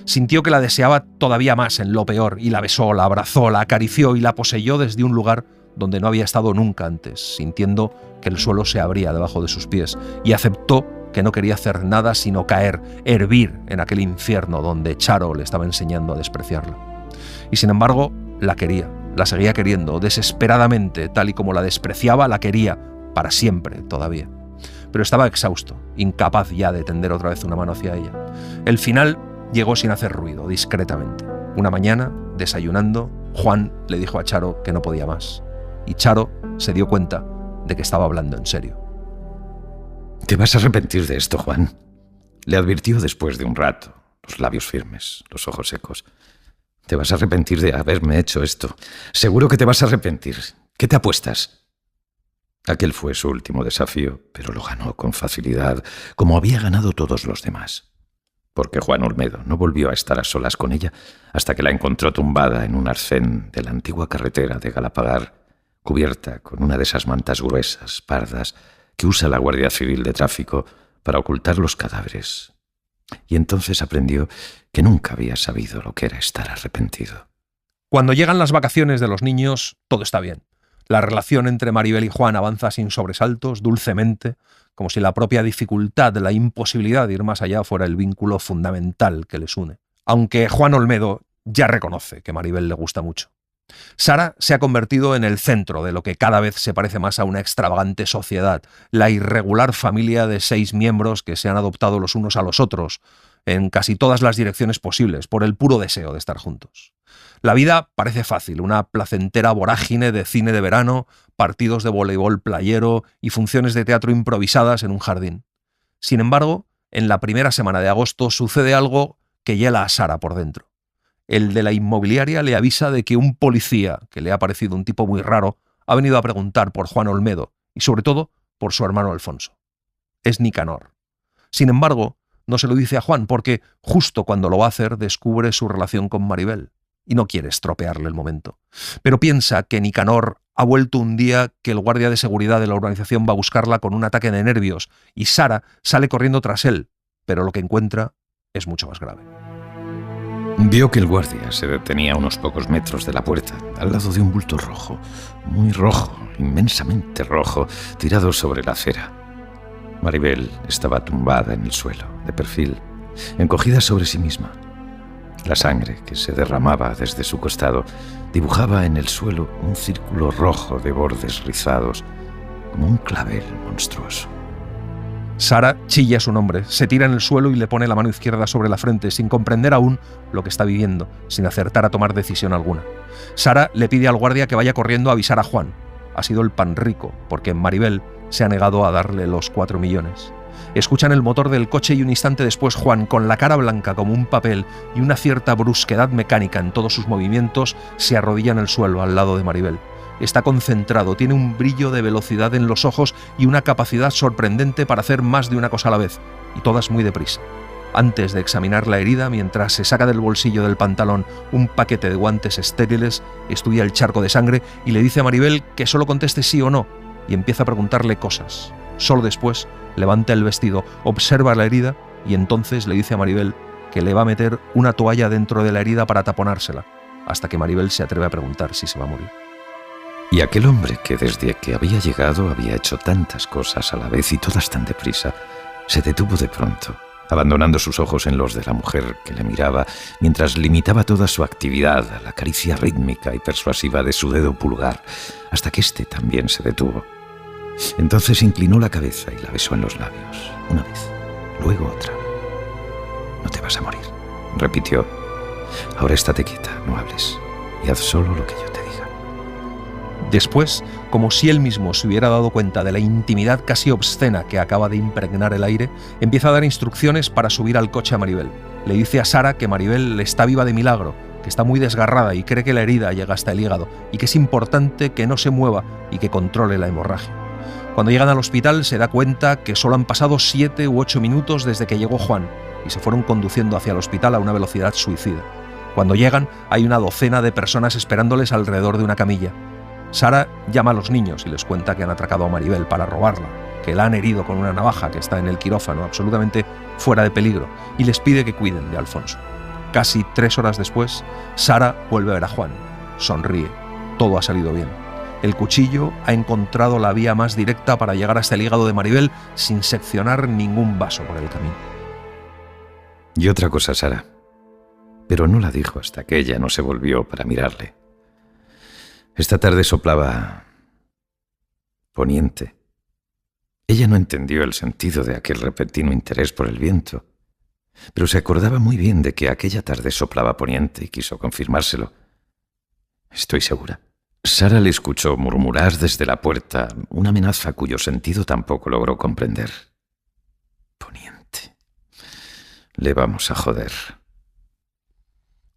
Speaker 3: Sintió que la deseaba todavía más en lo peor y la besó, la abrazó, la acarició y la poseyó desde un lugar donde no había estado nunca antes, sintiendo que el suelo se abría debajo de sus pies, y aceptó que no quería hacer nada sino caer, hervir en aquel infierno donde Charo le estaba enseñando a despreciarla. Y sin embargo, la quería, la seguía queriendo, desesperadamente, tal y como la despreciaba, la quería, para siempre todavía. Pero estaba exhausto, incapaz ya de tender otra vez una mano hacia ella. El final llegó sin hacer ruido, discretamente. Una mañana, desayunando, Juan le dijo a Charo que no podía más. Y Charo se dio cuenta de que estaba hablando en serio.
Speaker 4: «Te vas a arrepentir de esto, Juan», le advirtió después de un rato, los labios firmes, los ojos secos. «Te vas a arrepentir de haberme hecho esto. Seguro que te vas a arrepentir. ¿Qué te apuestas?» Aquel fue su último desafío, pero lo ganó con facilidad, como había ganado todos los demás. Porque Juan Olmedo no volvió a estar a solas con ella hasta que la encontró tumbada en un arcén de la antigua carretera de Galapagar, cubierta con una de esas mantas gruesas, pardas, que usa la Guardia Civil de Tráfico para ocultar los cadáveres. Y entonces aprendió que nunca había sabido lo que era estar arrepentido.
Speaker 3: Cuando llegan las vacaciones de los niños, todo está bien. La relación entre Maribel y Juan avanza sin sobresaltos, dulcemente, como si la propia dificultad, la imposibilidad de ir más allá fuera el vínculo fundamental que les une. Aunque Juan Olmedo ya reconoce que Maribel le gusta mucho. Sara se ha convertido en el centro de lo que cada vez se parece más a una extravagante sociedad, la irregular familia de 6 miembros que se han adoptado los unos a los otros, en casi todas las direcciones posibles, por el puro deseo de estar juntos. La vida parece fácil, una placentera vorágine de cine de verano, partidos de voleibol playero y funciones de teatro improvisadas en un jardín. Sin embargo, en la primera semana de agosto sucede algo que hiela a Sara por dentro. El de la inmobiliaria le avisa de que un policía, que le ha parecido un tipo muy raro, ha venido a preguntar por Juan Olmedo y, sobre todo, por su hermano Alfonso. Es Nicanor. Sin embargo, no se lo dice a Juan porque, justo cuando lo va a hacer, descubre su relación con Maribel y no quiere estropearle el momento. Pero piensa que Nicanor ha vuelto un día que el guardia de seguridad de la urbanización va a buscarla con un ataque de nervios y Sara sale corriendo tras él, pero lo que encuentra es mucho más grave.
Speaker 4: Vio que el guardia se detenía a unos pocos metros de la puerta, al lado de un bulto rojo, muy rojo, inmensamente rojo, tirado sobre la acera. Maribel estaba tumbada en el suelo, de perfil, encogida sobre sí misma. La sangre que se derramaba desde su costado dibujaba en el suelo un círculo rojo de bordes rizados, como un clavel monstruoso.
Speaker 3: Sara chilla su nombre, se tira en el suelo y le pone la mano izquierda sobre la frente, sin comprender aún lo que está viviendo, sin acertar a tomar decisión alguna. Sara le pide al guardia que vaya corriendo a avisar a Juan. Ha sido el pan rico, porque Maribel se ha negado a darle los 4 millones. Escuchan el motor del coche y un instante después Juan, con la cara blanca como un papel y una cierta brusquedad mecánica en todos sus movimientos, se arrodilla en el suelo al lado de Maribel. Está concentrado, tiene un brillo de velocidad en los ojos y una capacidad sorprendente para hacer más de una cosa a la vez, y todas muy deprisa. Antes de examinar la herida, mientras se saca del bolsillo del pantalón un paquete de guantes estériles, estudia el charco de sangre y le dice a Maribel que solo conteste sí o no, y empieza a preguntarle cosas. Solo después levanta el vestido, observa la herida y entonces le dice a Maribel que le va a meter una toalla dentro de la herida para taponársela, hasta que Maribel se atreve a preguntar si se va a morir.
Speaker 4: Y aquel hombre que desde que había llegado había hecho tantas cosas a la vez y todas tan deprisa, se detuvo de pronto, abandonando sus ojos en los de la mujer que le miraba, mientras limitaba toda su actividad a la caricia rítmica y persuasiva de su dedo pulgar, hasta que éste también se detuvo. Entonces inclinó la cabeza y la besó en los labios, una vez, luego otra. «No te vas a morir», repitió. «Ahora estate quieta, no hables, y haz solo lo que yo te diga».
Speaker 3: Después, como si él mismo se hubiera dado cuenta de la intimidad casi obscena que acaba de impregnar el aire, empieza a dar instrucciones para subir al coche a Maribel. Le dice a Sara que Maribel está viva de milagro, que está muy desgarrada y cree que la herida llega hasta el hígado, y que es importante que no se mueva y que controle la hemorragia. Cuando llegan al hospital se da cuenta que solo han pasado 7 u 8 minutos desde que llegó Juan, y se fueron conduciendo hacia el hospital a una velocidad suicida. Cuando llegan, hay una docena de personas esperándoles alrededor de una camilla. Sara llama a los niños y les cuenta que han atracado a Maribel para robarla, que la han herido con una navaja que está en el quirófano, absolutamente fuera de peligro, y les pide que cuiden de Alfonso. Casi 3 horas después, Sara vuelve a ver a Juan. Sonríe. Todo ha salido bien. El cuchillo ha encontrado la vía más directa para llegar hasta el hígado de Maribel sin seccionar ningún vaso por el camino.
Speaker 4: Y otra cosa, Sara, pero no la dijo hasta que ella no se volvió para mirarle. Esta tarde soplaba poniente. Ella no entendió el sentido de aquel repentino interés por el viento, pero se acordaba muy bien de que aquella tarde soplaba poniente y quiso confirmárselo. Estoy segura. Sara le escuchó murmurar desde la puerta una amenaza cuyo sentido tampoco logró comprender. Poniente. Le vamos a joder.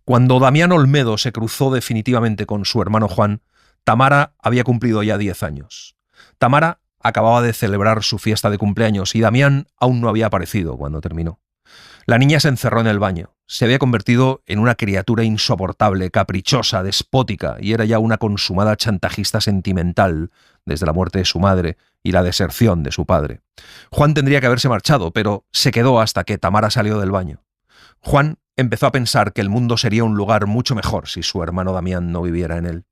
Speaker 3: Cuando Damián Olmedo se cruzó definitivamente con su hermano Juan, Tamara había cumplido ya 10 años. Tamara acababa de celebrar su fiesta de cumpleaños y Damián aún no había aparecido cuando terminó. La niña se encerró en el baño. Se había convertido en una criatura insoportable, caprichosa, despótica, y era ya una consumada chantajista sentimental desde la muerte de su madre y la deserción de su padre. Juan tendría que haberse marchado, pero se quedó hasta que Tamara salió del baño. Juan empezó a pensar que el mundo sería un lugar mucho mejor si su hermano Damián no viviera en él.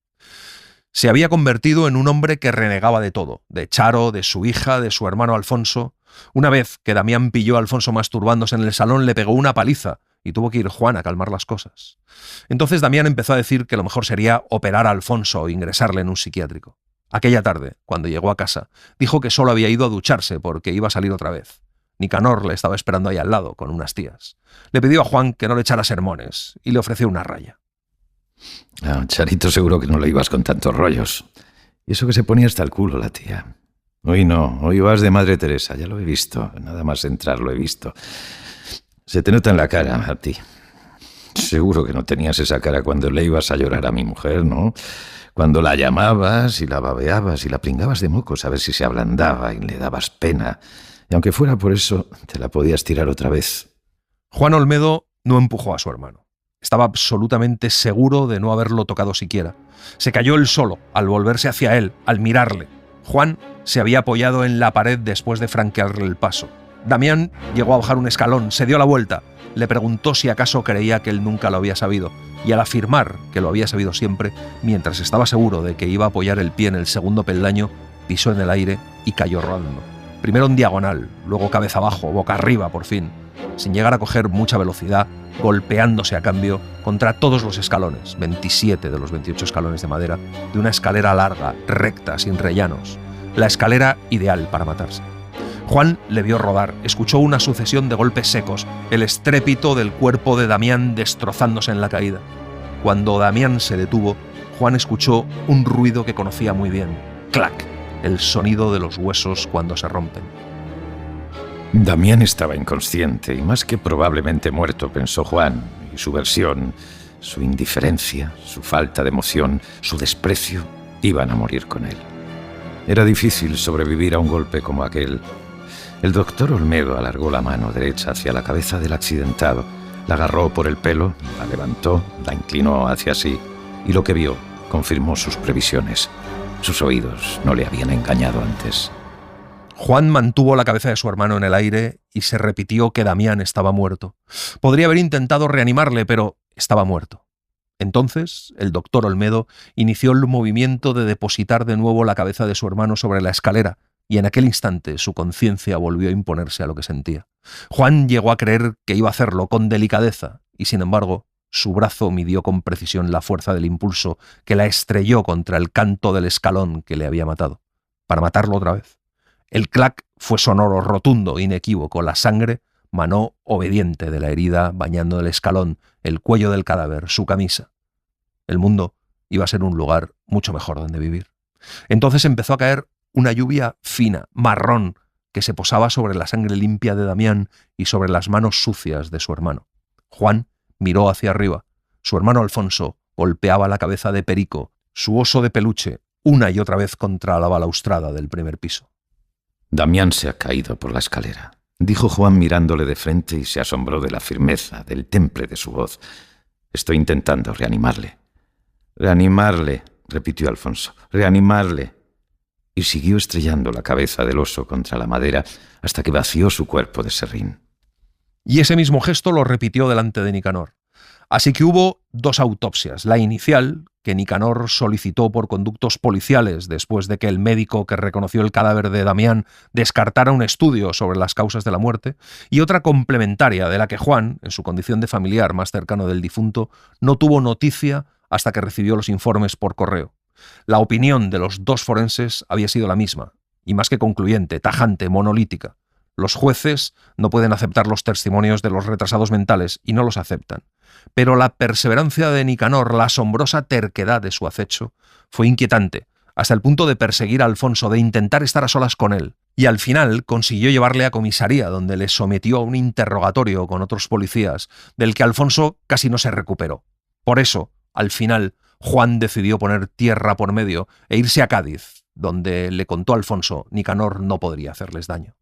Speaker 3: Se había convertido en un hombre que renegaba de todo, de Charo, de su hija, de su hermano Alfonso. Una vez que Damián pilló a Alfonso masturbándose en el salón, le pegó una paliza y tuvo que ir Juan a calmar las cosas. Entonces Damián empezó a decir que lo mejor sería operar a Alfonso o ingresarle en un psiquiátrico. Aquella tarde, cuando llegó a casa, dijo que solo había ido a ducharse porque iba a salir otra vez. Nicanor le estaba esperando ahí al lado, con unas tías. Le pidió a Juan que no le echara sermones y le ofreció una raya.
Speaker 4: Charito, seguro que no lo ibas con tantos rollos. Y eso que se ponía hasta el culo la tía. Hoy no, hoy vas de Madre Teresa, ya lo he visto. Nada más entrar lo he visto. Se te nota en la cara a ti. Seguro que no tenías esa cara cuando le ibas a llorar a mi mujer, ¿no? Cuando la llamabas y la babeabas y la pringabas de mocos a ver si se ablandaba y le dabas pena. Y aunque fuera por eso, te la podías tirar otra vez.
Speaker 3: Juan Olmedo no empujó a su hermano. Estaba absolutamente seguro de no haberlo tocado siquiera. Se cayó él solo, al volverse hacia él, al mirarle. Juan se había apoyado en la pared después de franquearle el paso. Damián llegó a bajar un escalón, se dio la vuelta, le preguntó si acaso creía que él nunca lo había sabido, y al afirmar que lo había sabido siempre, mientras estaba seguro de que iba a apoyar el pie en el segundo peldaño, pisó en el aire y cayó rodando. Primero en diagonal, luego cabeza abajo, boca arriba por fin, sin llegar a coger mucha velocidad, golpeándose a cambio contra todos los escalones, 27 de los 28 escalones de madera, de una escalera larga, recta, sin rellanos, la escalera ideal para matarse. Juan le vio rodar, escuchó una sucesión de golpes secos, el estrépito del cuerpo de Damián destrozándose en la caída. Cuando Damián se detuvo, Juan escuchó un ruido que conocía muy bien. ¡Clac! El sonido de los huesos cuando se rompen.
Speaker 4: Damián estaba inconsciente y más que probablemente muerto, pensó Juan, y su versión, su indiferencia, su falta de emoción, su desprecio, iban a morir con él. Era difícil sobrevivir a un golpe como aquel. El doctor Olmedo alargó la mano derecha hacia la cabeza del accidentado, la agarró por el pelo, la levantó, la inclinó hacia sí, y lo que vio confirmó sus previsiones. Sus oídos no le habían engañado antes.
Speaker 3: Juan mantuvo la cabeza de su hermano en el aire y se repitió que Damián estaba muerto. Podría haber intentado reanimarle, pero estaba muerto. Entonces, el doctor Olmedo inició el movimiento de depositar de nuevo la cabeza de su hermano sobre la escalera, y en aquel instante su conciencia volvió a imponerse a lo que sentía. Juan llegó a creer que iba a hacerlo con delicadeza, y sin embargo, su brazo midió con precisión la fuerza del impulso que la estrelló contra el canto del escalón que le había matado, para matarlo otra vez. El clac fue sonoro, rotundo, inequívoco. La sangre manó obediente de la herida, bañando el escalón, el cuello del cadáver, su camisa. El mundo iba a ser un lugar mucho mejor donde vivir. Entonces empezó a caer una lluvia fina, marrón, que se posaba sobre la sangre limpia de Damián y sobre las manos sucias de su hermano. Juan miró hacia arriba. Su hermano Alfonso golpeaba la cabeza de Perico, su oso de peluche, una y otra vez contra la balaustrada del primer piso.
Speaker 4: Damián se ha caído por la escalera, dijo Juan mirándole de frente, y se asombró de la firmeza, del temple de su voz. Estoy intentando reanimarle. Reanimarle, repitió Alfonso, reanimarle. Y siguió estrellando la cabeza del oso contra la madera hasta que vació su cuerpo de serrín.
Speaker 3: Y ese mismo gesto lo repitió delante de Nicanor. Así que hubo dos autopsias. La inicial, que Nicanor solicitó por conductos policiales después de que el médico que reconoció el cadáver de Damián descartara un estudio sobre las causas de la muerte, y otra complementaria de la que Juan, en su condición de familiar más cercano del difunto, no tuvo noticia hasta que recibió los informes por correo. La opinión de los dos forenses había sido la misma, y más que concluyente, tajante, monolítica. Los jueces no pueden aceptar los testimonios de los retrasados mentales, y no los aceptan. Pero la perseverancia de Nicanor, la asombrosa terquedad de su acecho, fue inquietante, hasta el punto de perseguir a Alfonso, de intentar estar a solas con él. Y al final consiguió llevarle a comisaría, donde le sometió a un interrogatorio con otros policías, del que Alfonso casi no se recuperó. Por eso, al final, Juan decidió poner tierra por medio e irse a Cádiz, donde le contó a Alfonso, Nicanor no podría hacerles daño.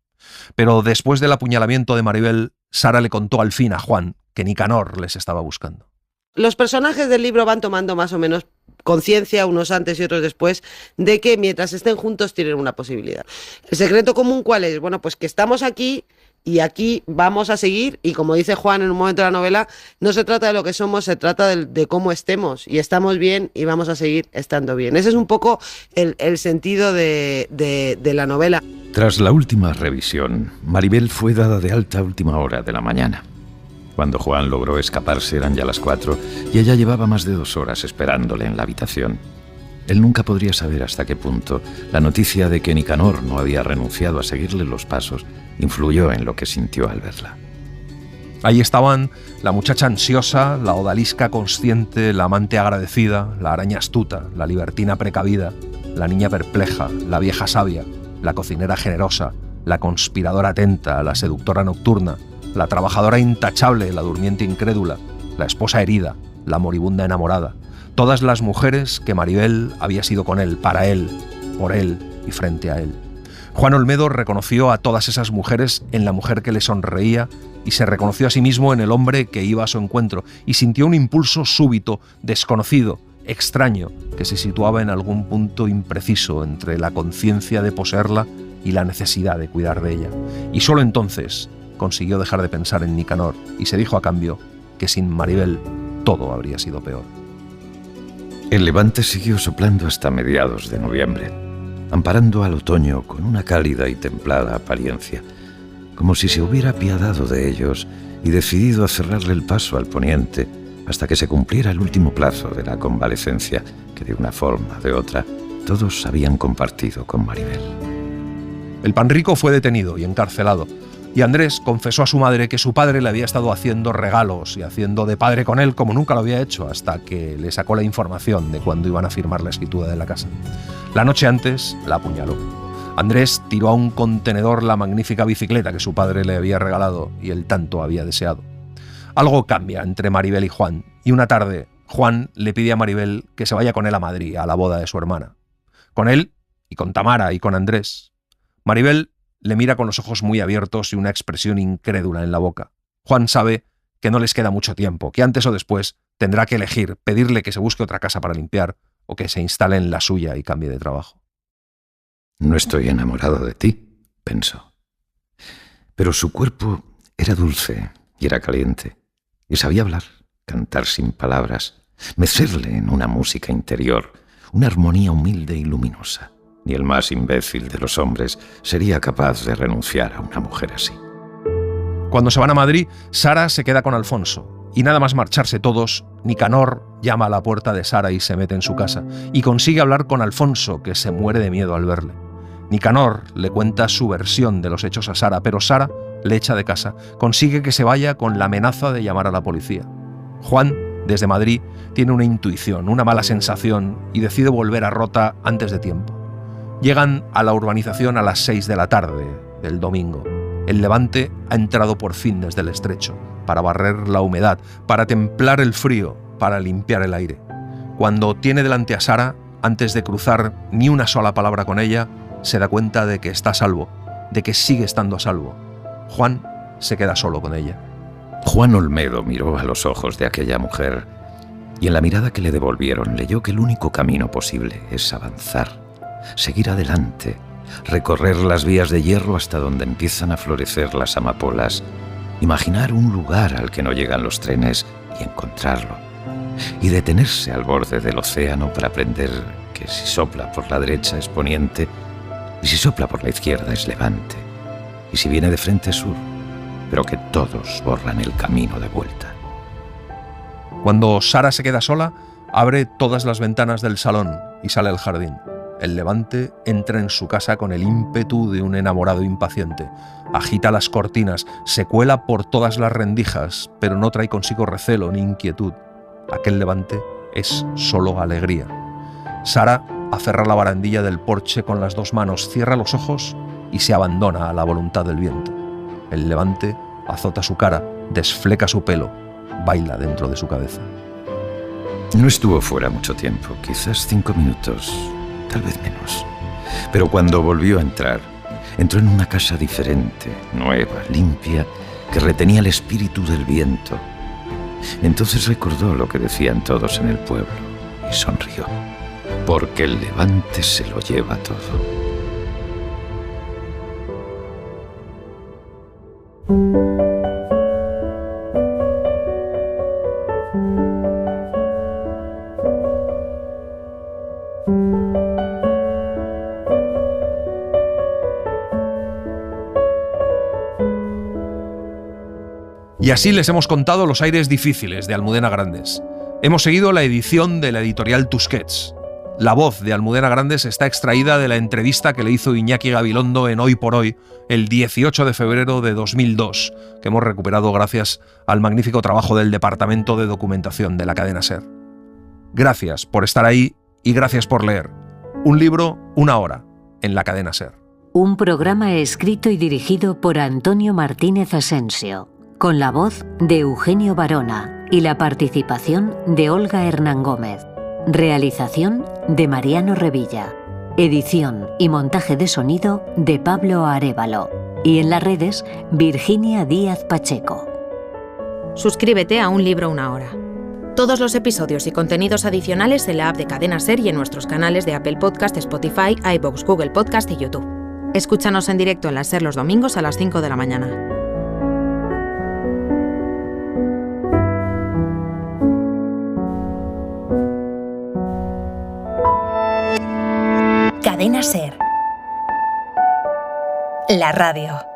Speaker 3: Pero después del apuñalamiento de Maribel, Sara le contó al fin a Juan que Nicanor les estaba buscando.
Speaker 5: Los personajes del libro van tomando más o menos conciencia, unos antes y otros después, de que mientras estén juntos tienen una posibilidad. ¿El secreto común cuál es? Bueno, pues que estamos aquí y aquí vamos a seguir, y como dice Juan en un momento de la novela, no se trata de lo que somos, se trata de cómo estemos, y estamos bien y vamos a seguir estando bien. Ese es un poco el sentido de la novela.
Speaker 4: Tras la última revisión, Maribel fue dada de alta a última hora de la mañana. Cuando Juan logró escaparse eran ya las 4 y ella llevaba más de 2 horas esperándole en la habitación. Él nunca podría saber hasta qué punto la noticia de que Nicanor no había renunciado a seguirle los pasos influyó en lo que sintió al verla.
Speaker 3: Ahí estaban la muchacha ansiosa, la odalisca consciente, la amante agradecida, la araña astuta, la libertina precavida, la niña perpleja, la vieja sabia, la cocinera generosa, la conspiradora atenta, la seductora nocturna, la trabajadora intachable, la durmiente incrédula, la esposa herida, la moribunda enamorada. Todas las mujeres que Maribel había sido con él, para él, por él y frente a él. Juan Olmedo reconoció a todas esas mujeres en la mujer que le sonreía y se reconoció a sí mismo en el hombre que iba a su encuentro, y sintió un impulso súbito, desconocido, extraño, que se situaba en algún punto impreciso entre la conciencia de poseerla y la necesidad de cuidar de ella. Y solo entonces consiguió dejar de pensar en Nicanor y se dijo a cambio que sin Maribel todo habría sido peor.
Speaker 4: El levante siguió soplando hasta mediados de noviembre, amparando al otoño con una cálida y templada apariencia, como si se hubiera apiadado de ellos y decidido a cerrarle el paso al poniente hasta que se cumpliera el último plazo de la convalecencia que de una forma o de otra todos habían compartido con Maribel.
Speaker 3: El pan rico fue detenido y encarcelado, y Andrés confesó a su madre que su padre le había estado haciendo regalos y haciendo de padre con él como nunca lo había hecho, hasta que le sacó la información de cuándo iban a firmar la escritura de la casa. La noche antes la apuñaló. Andrés tiró a un contenedor la magnífica bicicleta que su padre le había regalado y él tanto había deseado. Algo cambia entre Maribel y Juan, y una tarde Juan le pide a Maribel que se vaya con él a Madrid, a la boda de su hermana. con él y con Tamara y con Andrés. Maribel le mira con los ojos muy abiertos y una expresión incrédula en la boca. Juan sabe que no les queda mucho tiempo, que antes o después tendrá que elegir, pedirle que se busque otra casa para limpiar o que se instale en la suya y cambie de trabajo.
Speaker 4: No estoy enamorado de ti, pensó. Pero su cuerpo era dulce y era caliente, y sabía hablar, cantar sin palabras, mecerle en una música interior, una armonía humilde y luminosa. Ni el más imbécil de los hombres sería capaz de renunciar a una mujer así.
Speaker 3: Cuando se van a Madrid, Sara se queda con Alfonso, y nada más marcharse todos, Nicanor llama a la puerta de Sara y se mete en su casa, y consigue hablar con Alfonso, que se muere de miedo al verle. Nicanor le cuenta su versión de los hechos a Sara, pero Sara le echa de casa, consigue que se vaya con la amenaza de llamar a la policía. Juan, desde Madrid, tiene una intuición, una mala sensación, y decide volver a Rota antes de tiempo. Llegan a la urbanización a las 6 de la tarde del domingo. El Levante ha entrado por fin desde el estrecho, para barrer la humedad, para templar el frío, para limpiar el aire. Cuando tiene delante a Sara, antes de cruzar ni una sola palabra con ella, se da cuenta de que está a salvo, de que sigue estando a salvo. Juan se queda solo con ella.
Speaker 4: Juan Olmedo miró a los ojos de aquella mujer y en la mirada que le devolvieron leyó que el único camino posible es avanzar, seguir adelante, recorrer las vías de hierro hasta donde empiezan a florecer las amapolas, imaginar un lugar al que no llegan los trenes y encontrarlo, y detenerse al borde del océano para aprender que si sopla por la derecha es poniente y si sopla por la izquierda es levante, y si viene de frente es sur, pero que todos borran el camino de vuelta.
Speaker 3: Cuando Sara se queda sola, abre todas las ventanas del salón y sale al jardín. El Levante entra en su casa con el ímpetu de un enamorado impaciente. Agita las cortinas, se cuela por todas las rendijas, pero no trae consigo recelo ni inquietud. Aquel Levante es solo alegría. Sara aferra la barandilla del porche con las dos manos, cierra los ojos y se abandona a la voluntad del viento. El Levante azota su cara, desfleca su pelo, baila dentro de su cabeza.
Speaker 4: No estuvo fuera mucho tiempo, quizás 5 minutos, tal vez menos. Pero cuando volvió a entrar, entró en una casa diferente, nueva, limpia, que retenía el espíritu del viento. Entonces recordó lo que decían todos en el pueblo y sonrió, porque el Levante se lo lleva todo.
Speaker 3: Y así les hemos contado los aires difíciles de Almudena Grandes. Hemos seguido la edición de la editorial Tusquets. La voz de Almudena Grandes está extraída de la entrevista que le hizo Iñaki Gabilondo en Hoy por Hoy el 18 de febrero de 2002, que hemos recuperado gracias al magnífico trabajo del Departamento de Documentación de la cadena SER. Gracias por estar ahí y gracias por leer. Un libro, una hora, en la cadena SER.
Speaker 2: Un programa escrito y dirigido por Antonio Martínez Asensio, con la voz de Eugenio Barona y la participación de Olga Hernán Gómez. Realización de Mariano Revilla. Edición y montaje de sonido de Pablo Arévalo. Y en las redes, Virginia Díaz Pacheco.
Speaker 1: Suscríbete a Un libro, una hora. Todos los episodios y contenidos adicionales en la app de Cadena SER y en nuestros canales de Apple Podcast, Spotify, iVoox, Google Podcast y YouTube. Escúchanos en directo en la SER los domingos a las 5 de la mañana. Cadena SER. La radio.